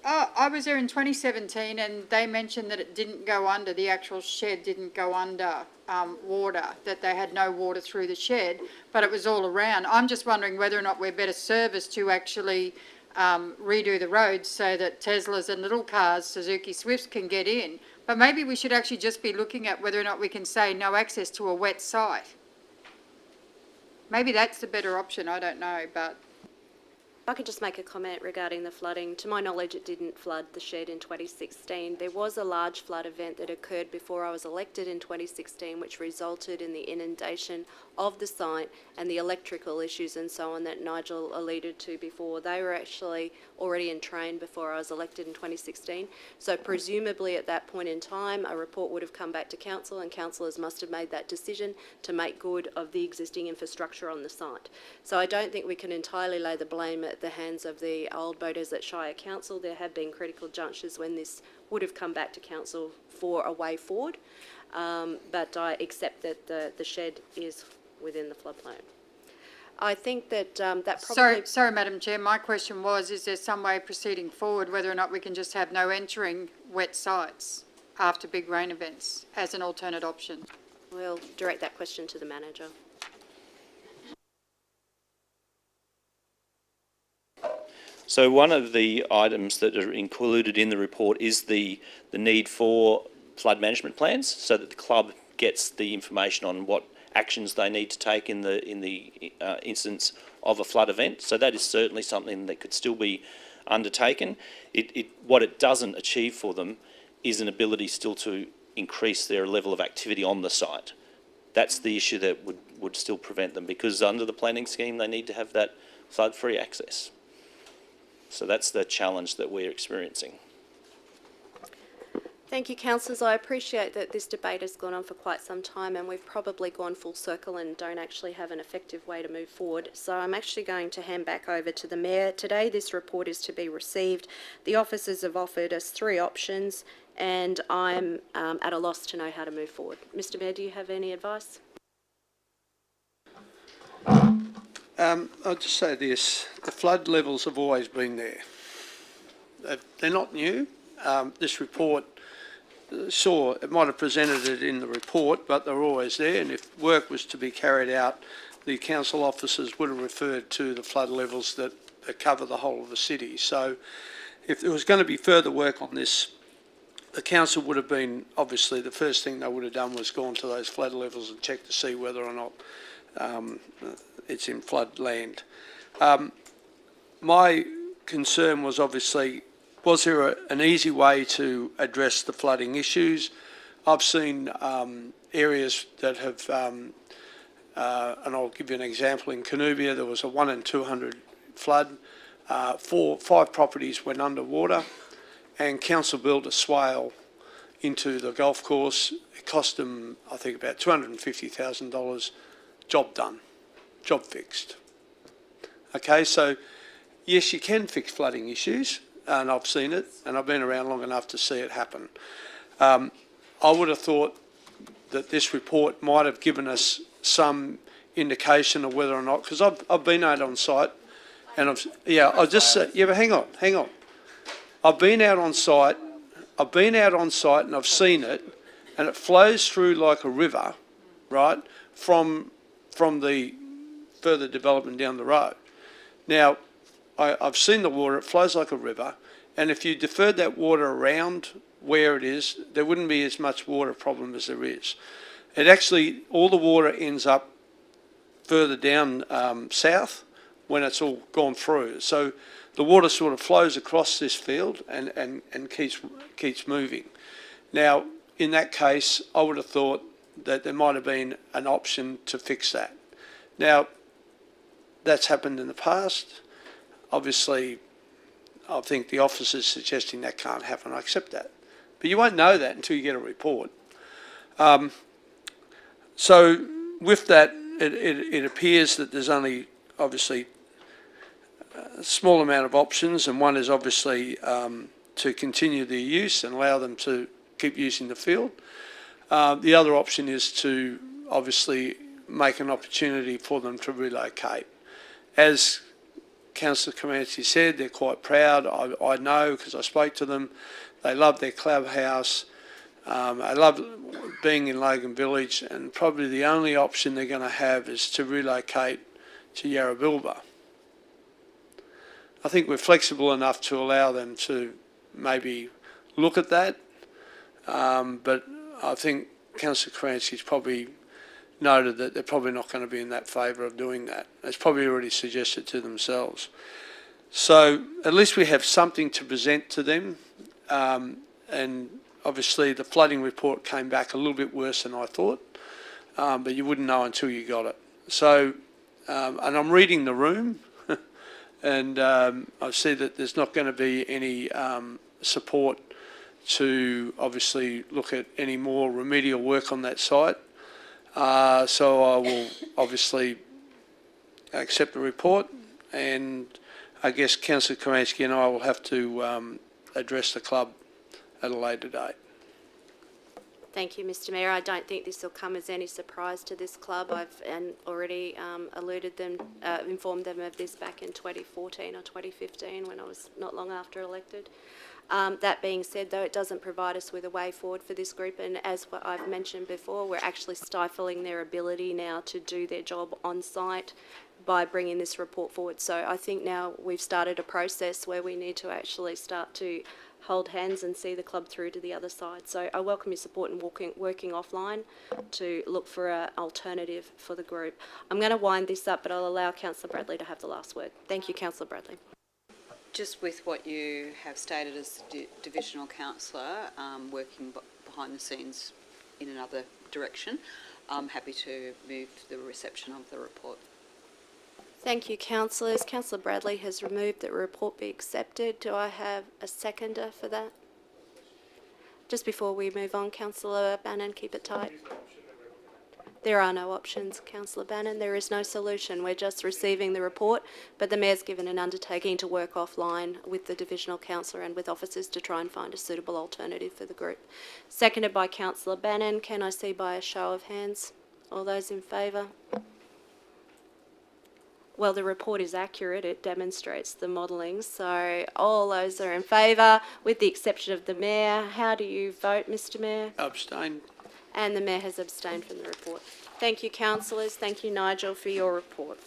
Oh, I was there in 2017 and they mentioned that it didn't go under, the actual shed didn't go under water, that they had no water through the shed, but it was all around. I'm just wondering whether or not we're better serviced to actually redo the roads so that Teslas and little cars, Suzuki Swifts, can get in. But maybe we should actually just be looking at whether or not we can say no access to a wet site. Maybe that's the better option, I don't know, but... If I could just make a comment regarding the flooding. To my knowledge, it didn't flood the shed in 2016. There was a large flood event that occurred before I was elected in 2016, which resulted in the inundation of the site and the electrical issues and so on that Nigel alluded to before. They were actually already in train before I was elected in 2016. So presumably at that point in time, a report would have come back to council and councillors must have made that decision to make good of the existing infrastructure on the site. So I don't think we can entirely lay the blame at the hands of the old voters at Shire Council. There have been critical junctures when this would have come back to council for a way forward, but I accept that the shed is within the floodplain. I think that that probably... Sorry, Madam Chair, my question was, is there some way proceeding forward whether or not we can just have no entering wet sites after big rain events as an alternate option? We'll direct that question to the manager. So one of the items that are included in the report is the need for flood management plans, so that the club gets the information on what actions they need to take in the instance of a flood event. So that is certainly something that could still be undertaken. What it doesn't achieve for them is an ability still to increase their level of activity on the site. That's the issue that would still prevent them, because under the planning scheme they need to have that flood-free access. So that's the challenge that we're experiencing. Thank you, councillors. I appreciate that this debate has gone on for quite some time and we've probably gone full circle and don't actually have an effective way to move forward. So I'm actually going to hand back over to the Mayor. Today this report is to be received. The officers have offered us 3 options and I'm at a loss to know how to move forward. Mr Mayor, do you have any advice? I'll just say this, the flood levels have always been there. They're not new. This report it might have presented it in the report, but they're always there, and if work was to be carried out, the council officers would have referred to the flood levels that cover the whole of the city. So if there was going to be further work on this, the council would have been, obviously the first thing they would have done was gone to those flood levels and checked to see whether or not it's in flood land. My concern was obviously, was there an easy way to address the flooding issues? I've seen areas that have, and I'll give you an example, in Canoobia there was a 1 in 200 flood, 5 properties went underwater and council built a swale into the golf course. It cost them, I think, about $250,000, job done. Job fixed. Okay, so yes, you can fix flooding issues, and I've seen it, and I've been around long enough to see it happen. I would have thought that this report might have given us some indication of whether or not, because I've been out on site, and I'll just say, yeah, but hang on. I've been out on site and I've seen it, and it flows through like a river, right, from the further development down the road. Now, I've seen the water, it flows like a river, And if you deferred that water around where it is, there wouldn't be as much water problem as there is. It actually, all the water ends up further down south when it's all gone through. So the water sort of flows across this field and keeps moving. Now, in that case, I would have thought that there might have been an option to fix that. Now, that's happened in the past. Obviously, I think the officer's suggesting that can't happen. I accept that. But you won't know that until you get a report. So with that, it appears that there's only obviously a small amount of options, and one is obviously to continue their use and allow them to keep using the field. The other option is to obviously make an opportunity for them to relocate. As Councillor Comanche said, they're quite proud. I know because I spoke to them. They love their clubhouse. I love being in Logan Village, and probably the only option they're going to have is to relocate to Yarrabilba. I think we're flexible enough to allow them to maybe look at that, but I think Councillor Comanche's probably noted that they're probably not going to be in that favour of doing that. It's probably already suggested to themselves. So at least we have something to present to them, and obviously the flooding report came back a little bit worse than I thought, but you wouldn't know until you got it. So, and I'm reading the room, and I see that there's not going to be any support to obviously look at any more remedial work on that site. So I will obviously accept the report, and I guess Councillor Comanche and I will have to address the club at a later date. Thank you, Mr Mayor. I don't think this will come as any surprise to this club. I've already informed them of this back in 2014 or 2015 when I was not long after elected. That being said, though, it doesn't provide us with a way forward for this group, and as what I've mentioned before, we're actually stifling their ability now to do their job on site by bringing this report forward. So I think now we've started a process where we need to actually start to hold hands and see the club through to the other side. So I welcome your support in working offline to look for an alternative for the group. I'm going to wind this up, but I'll allow Councillor Bradley to have the last word. Thank you, Councillor Bradley. Just with what you have stated as divisional councillor, working behind the scenes in another direction, I'm happy to move the reception of the report. Thank you, councillors. Councillor Bradley has removed that the report be accepted. Do I have a seconder for that? Just before we move on, Councillor Bannon, keep it tight. There are no options, Councillor Bannon. There is no solution. We're just receiving the report, but the Mayor's given an undertaking to work offline with the Divisional Councillor and with officers to try and find a suitable alternative for the group. Seconded by Councillor Bannon. Can I see by a show of hands? All those in favour? Well, the report is accurate. It demonstrates the modelling. So all those are in favour, with the exception of the Mayor. How do you vote, Mr Mayor? Abstain. And the Mayor has abstained from the report. Thank you, councillors. Thank you, Nigel, for your report.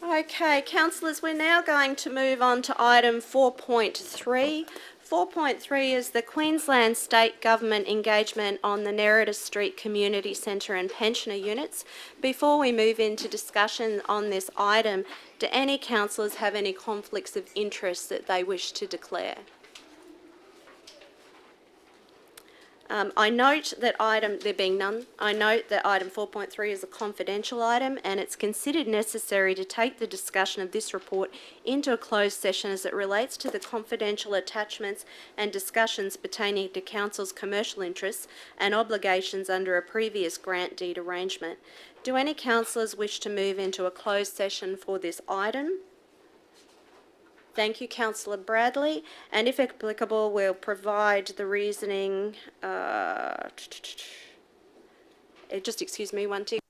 Okay, councillors, we're now going to move on to item 4.3. 4.3 is the Queensland State Government engagement on the Nerida Street Community Centre and pensioner units. Before we move into discussion on this item, do any councillors have any conflicts of interest that they wish to declare? I note that there being none, I note that item 4.3 is a confidential item, and it's considered necessary to take the discussion of this report into a closed session as it relates to the confidential attachments and discussions pertaining to Council's commercial interests and obligations under a previous grant deed arrangement. Do any councillors wish to move into a closed session for this item? Thank you, Councillor Bradley. And if applicable, we'll provide the reasoning. Just excuse me one tick.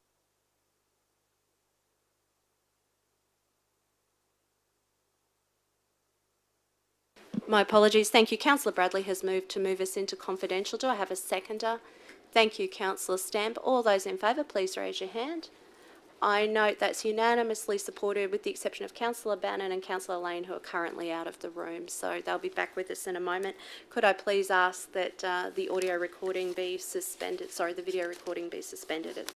My apologies. Thank you. Councillor Bradley has moved to move us into confidential. Do I have a seconder? Thank you, Councillor Stamp. All those in favour, please raise your hand. I note that's unanimously supported with the exception of Councillor Bannon and Councillor Lane, who are currently out of the room. So they'll be back with us in a moment. Could I please ask that the audio recording be suspended, sorry, the video recording be suspended?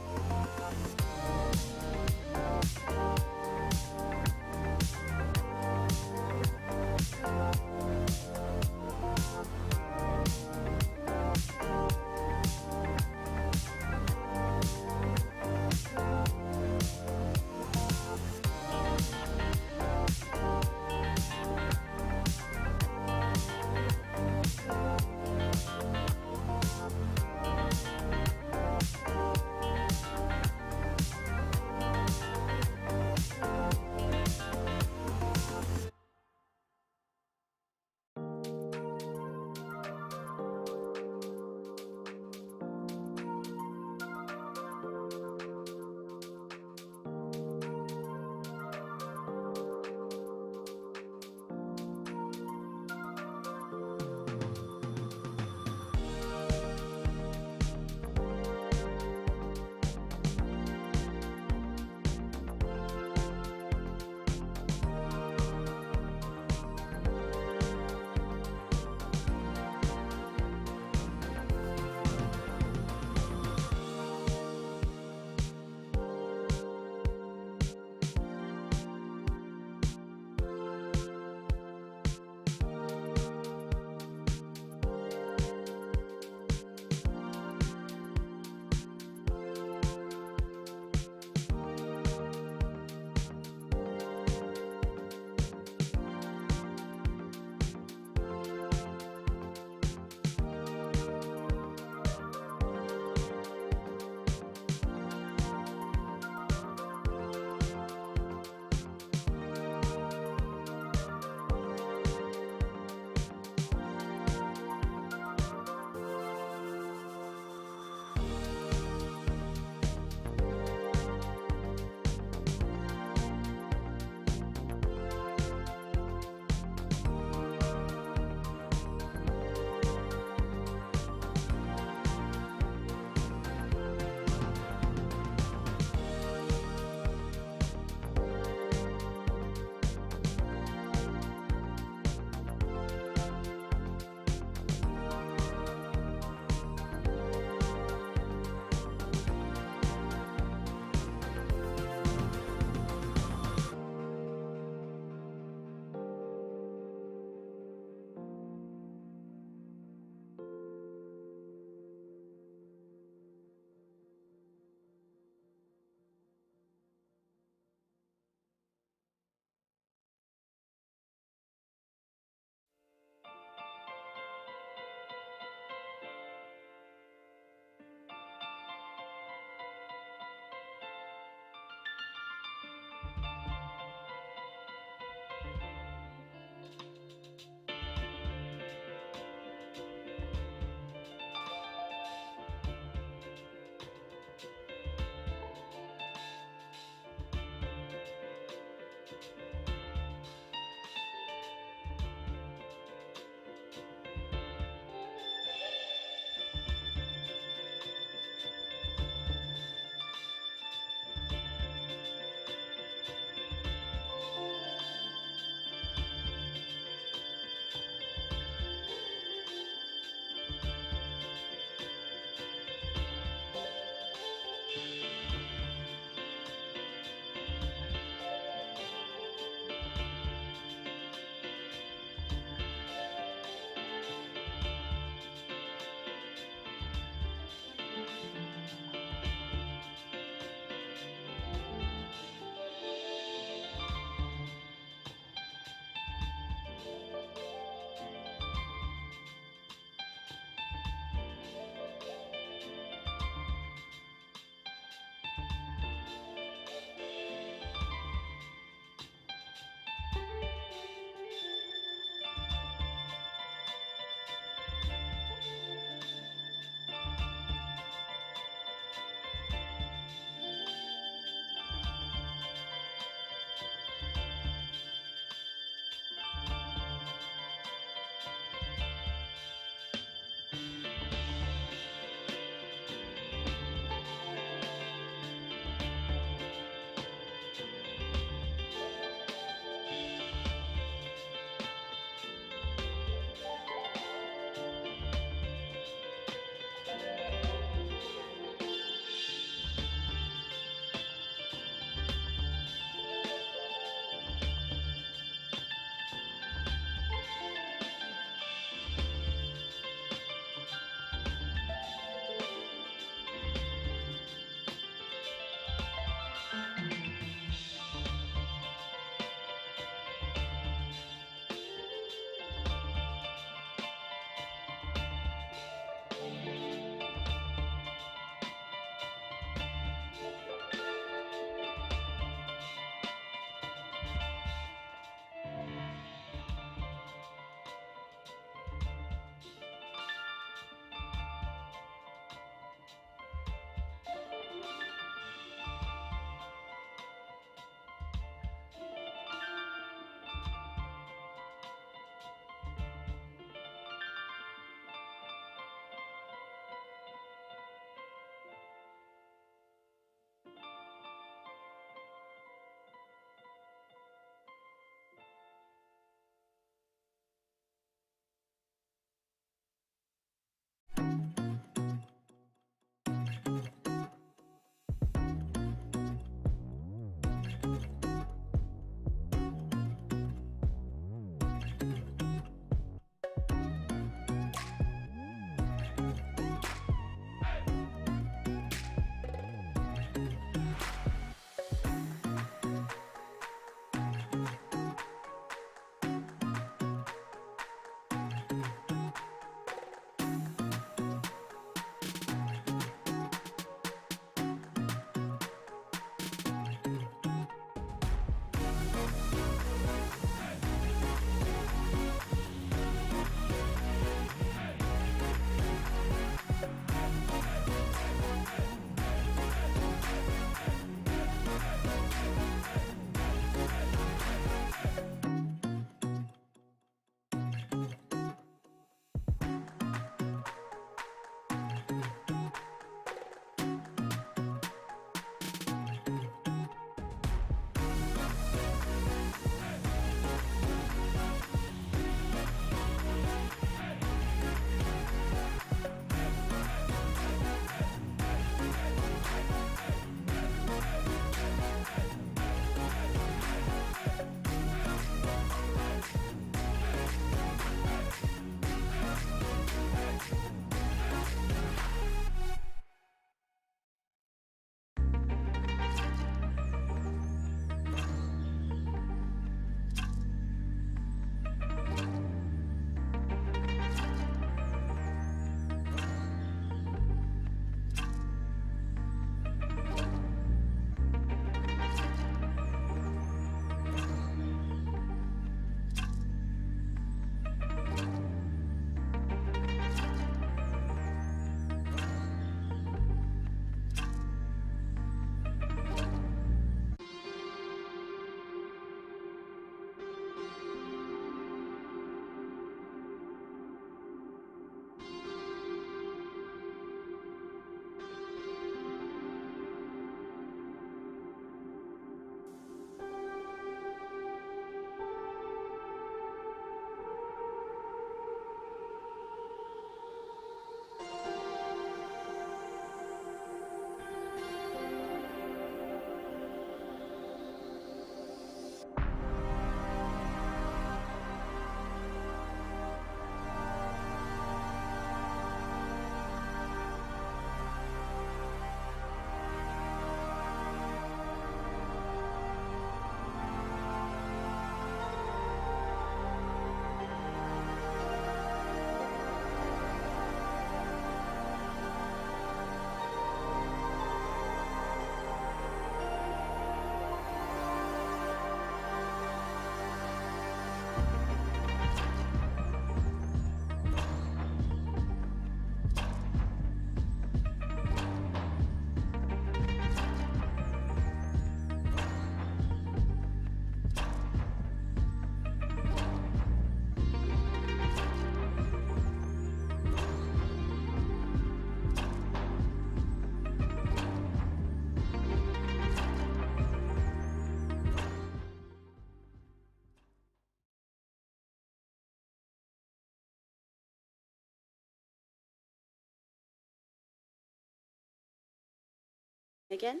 again.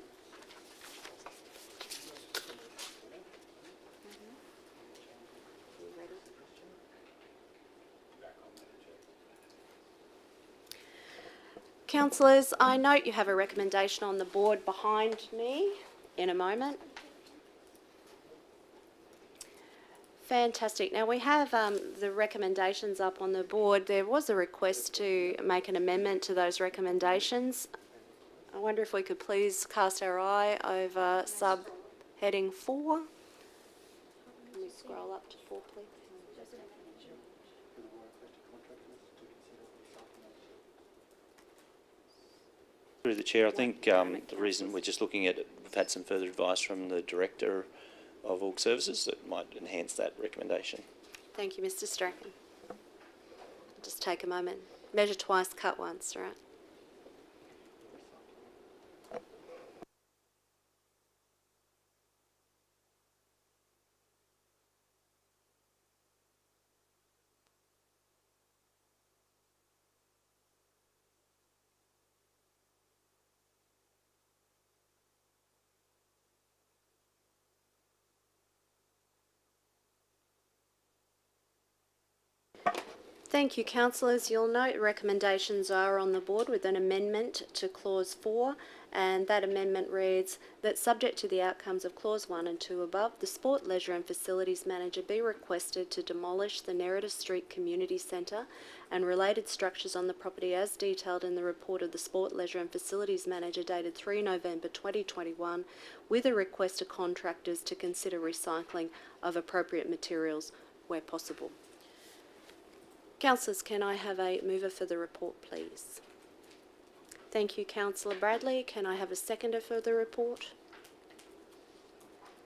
Councillors, I note you have a recommendation on the board behind me in a moment. Fantastic. Now we have the recommendations up on the board. There was a request to make an amendment to those recommendations. I wonder if we could please cast our eye over sub-heading 4. Can we scroll up to 4, please? Through the chair, I think the reason we're just looking at it, we've had some further advice from the Director of Org Services that might enhance that recommendation. Thank you, Mr. Strachan. Just take a moment. Measure twice, cut once, right? Thank you, councillors. You'll note recommendations are on the board with an amendment to clause 4, and that amendment reads that subject to the outcomes of clause 1 and 2 above, the Sport, Leisure and Facilities Manager be requested to demolish the Nerida Street Community Centre and related structures on the property as detailed in the report of the Sport, Leisure and Facilities Manager dated 3 November 2021, with a request to contractors to consider recycling of appropriate materials where possible. Councillors, can I have a mover for the report, please? Thank you, Councillor Bradley. Can I have a seconder for the report?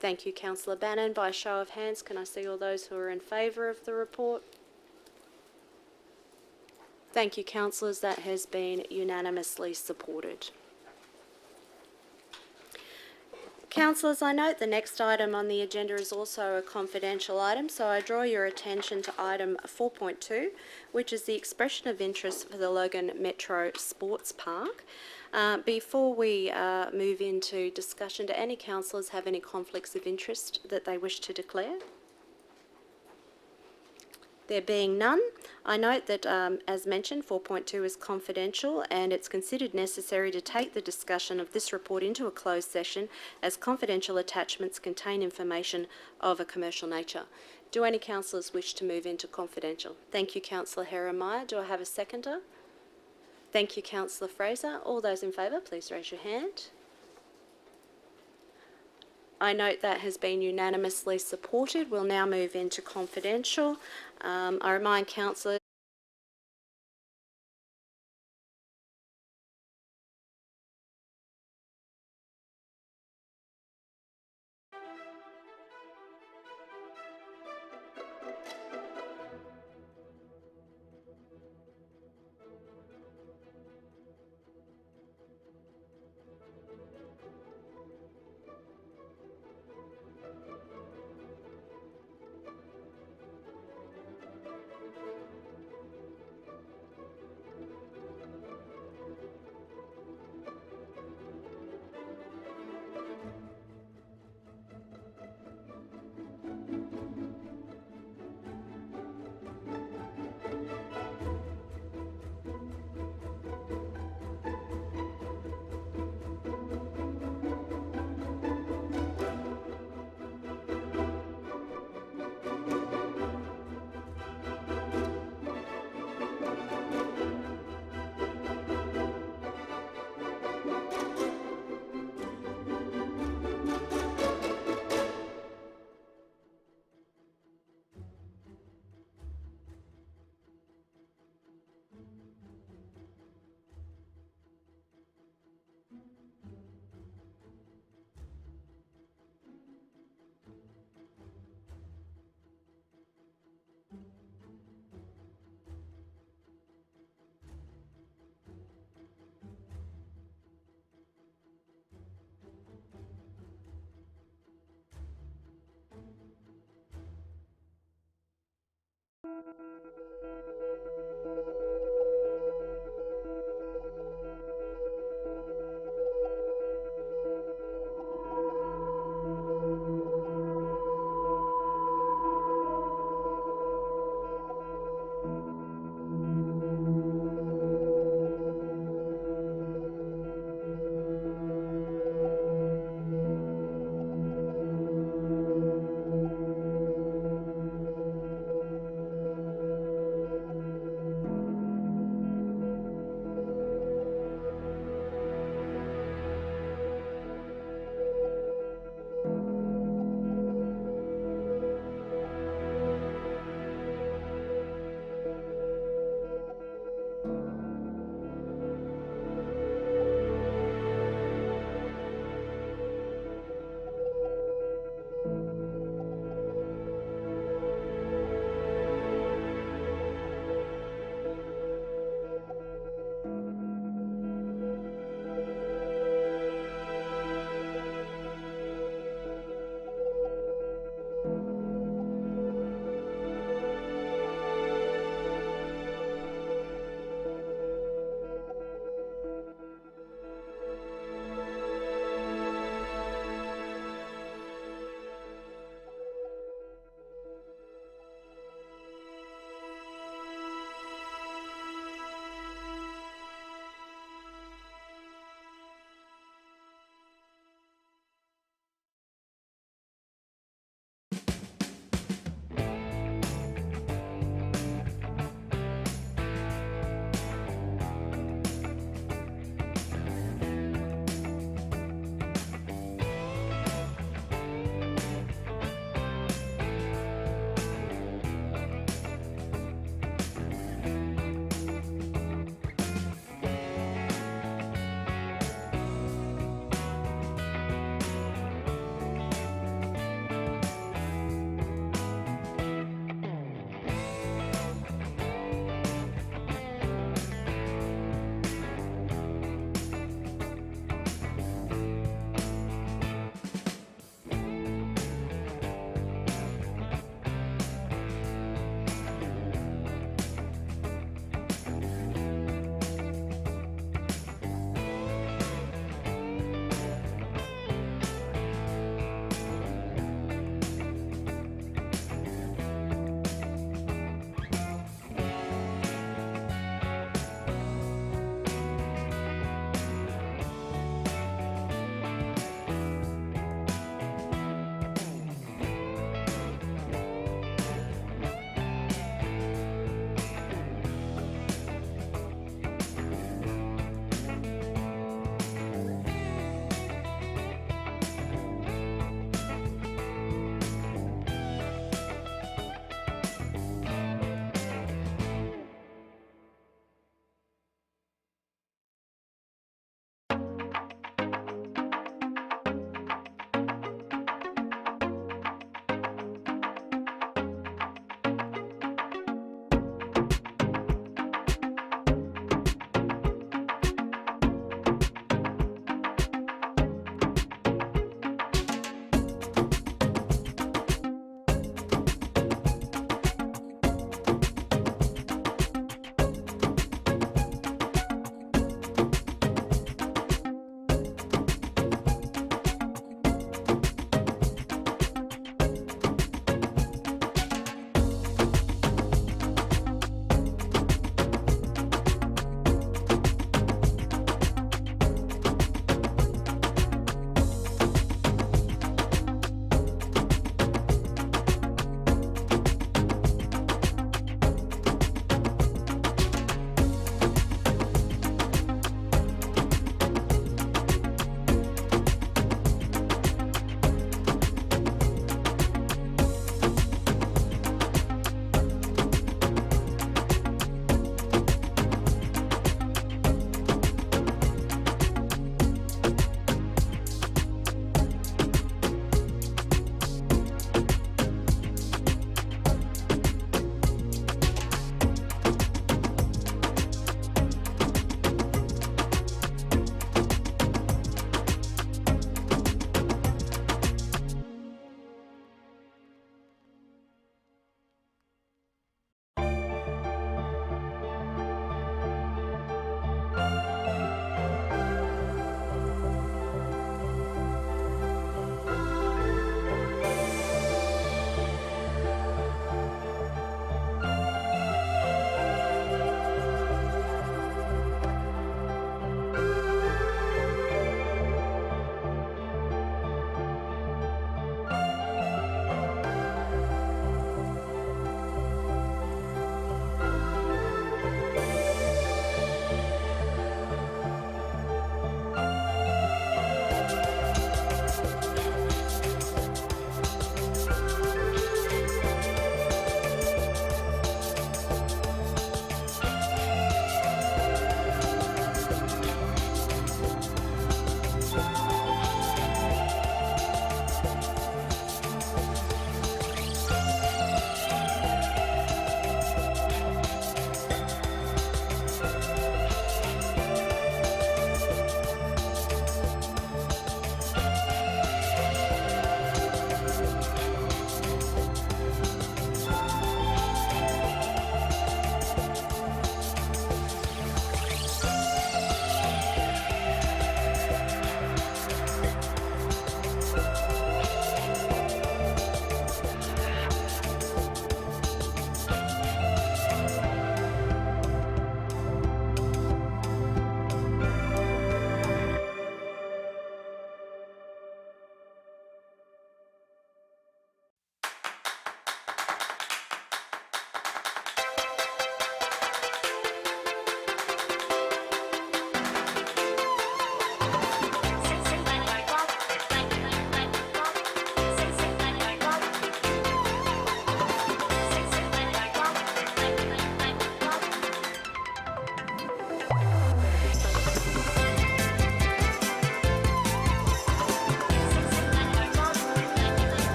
Thank you, Councillor Bannon. By a show of hands, can I see all those who are in favour of the report? Thank you, councillors. That has been unanimously supported. Councillors, I note the next item on the agenda is also a confidential item, so I draw your attention to item 4.2, which is the expression of interest for the Logan Metro Sports Park. Before we move into discussion, do any councillors have any conflicts of interest that they wish to declare? There being none, I note that, as mentioned, 4.2 is confidential and it's considered necessary to take the discussion of this report into a closed session as confidential attachments contain information of a commercial nature. Do any councillors wish to move into confidential? Thank you, Councillor Herremeier. Do I have a seconder? Thank you, Councillor Fraser. All those in favour, please raise your hand. I note that has been unanimously supported. We'll now move into confidential. I remind councillors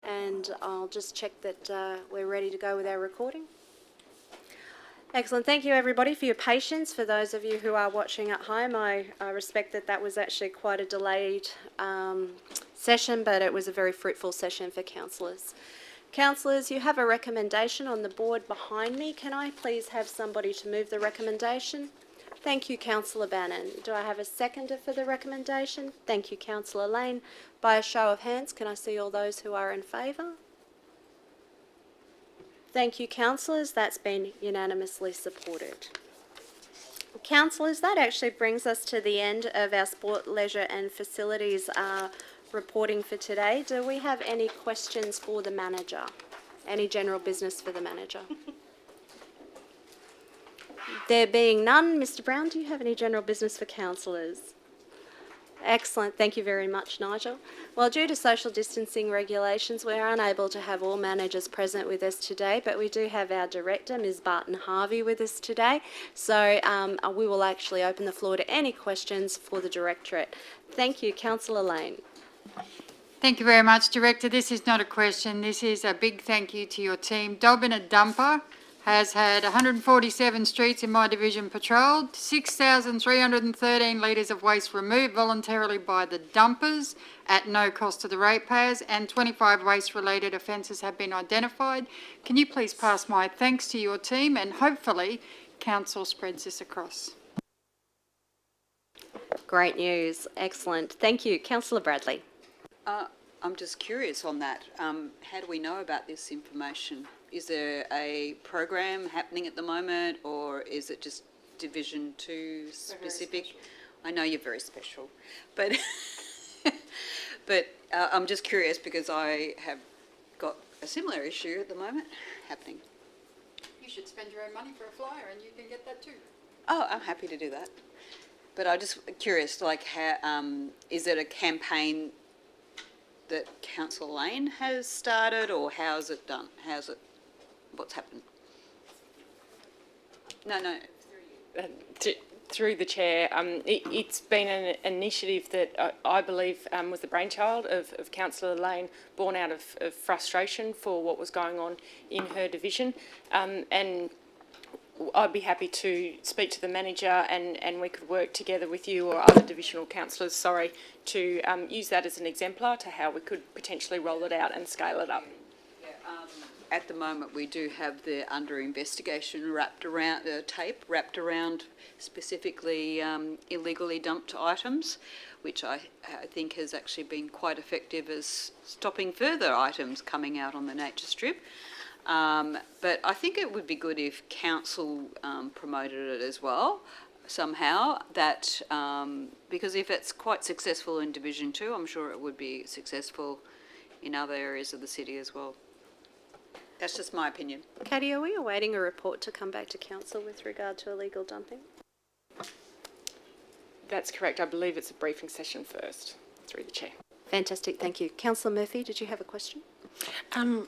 And I'll just check that we're ready to go with our recording. Excellent. Thank you, everybody, for your patience. For those of you who are watching at home, I respect that that was actually quite a delayed session, but it was a very fruitful session for councillors. Councillors, you have a recommendation on the board behind me. Can I please have somebody to move the recommendation? Thank you, Councillor Bannon. Do I have a seconder for the recommendation? Thank you, Councillor Lane. By a show of hands, can I see all those who are in favour? Thank you, councillors. That's been unanimously supported. Councillors, that actually brings us to the end of our sport, leisure and facilities reporting for today. Do we have any questions for the manager? Any general business for the manager? There being none, Mr Brown, do you have any general business for councillors? Excellent. Thank you very much, Nigel. Well, due to social distancing regulations, we're unable to have all managers present with us today, but we do have our director, Ms Barton Harvey, with us today. So we will actually open the floor to any questions for the directorate. Thank you. Councillor Lane. Thank you very much, Director. This is not a question. This is a big thank you to your team. Dobina Dumper has had 147 streets in my division patrolled, 6,313 litres of waste removed voluntarily by the dumpers at no cost to the ratepayers, and 25 waste-related offences have been identified. Can you please pass my thanks to your team, and hopefully council spreads this across. Great news. Excellent. Thank you. Councillor Bradley. I'm just curious on that. How do we know about this information? Is there a program happening at the moment, or is it just Division 2 specific? I know you're very special, but I'm just curious because I have got a similar issue at the moment happening. You should spend your own money for a flyer and you can get that too. Oh, I'm happy to do that. But I'm just curious, like, how, is it a campaign that Councillor Lane has started, or how's it done? What's happened? No. Through the chair, it's been an initiative that I believe was the brainchild of Councillor Lane, born out of frustration for what was going on in her division, and I'd be happy to speak to the manager and we could work together with you or other divisional councillors, to use that as an exemplar to how we could potentially roll it out and scale it up. At the moment, we do have the under investigation wrapped around tape wrapped around specifically illegally dumped items, which I think has actually been quite effective as stopping further items coming out on the nature strip. But I think it would be good if council promoted it as well somehow. That because if it's quite successful in Division 2, I'm sure it would be successful in other areas of the city as well. That's just my opinion. Katie, are we awaiting a report to come back to council with regard to illegal dumping? That's correct. I believe it's a briefing session first, through the chair. Fantastic, thank you. Councillor Murphy, did you have a question?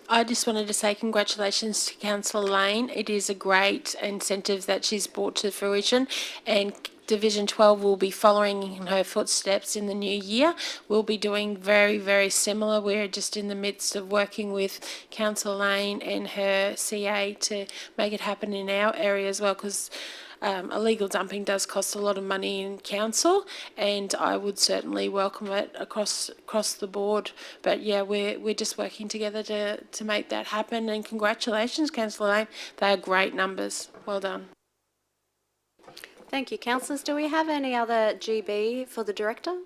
I just wanted to say congratulations to Councillor Lane. It is a great incentive that she's brought to fruition, and Division 12 will be following in her footsteps in the new year. We'll be doing very, very similar. We're just in the midst of working with Councillor Lane and her CA to make it happen in our area as well, because illegal dumping does cost a lot of money in council, and I would certainly welcome it across the board. But yeah, we're just working together to make that happen. And congratulations, Councillor Lane. They are great numbers. Well done. Thank you, councillors. Do we have any other GB for the director?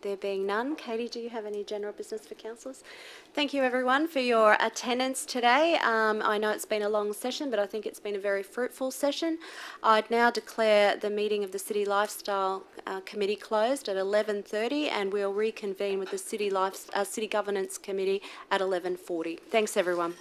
There being none. Katie, do you have any general business for councillors? Thank you, everyone, for your attendance today. I know it's been a long session, but I think it's been a very fruitful session. I'd now declare the meeting of the City Lifestyle Committee closed at 11:30, and we'll reconvene with the City Governance Committee at 11:40. Thanks, everyone.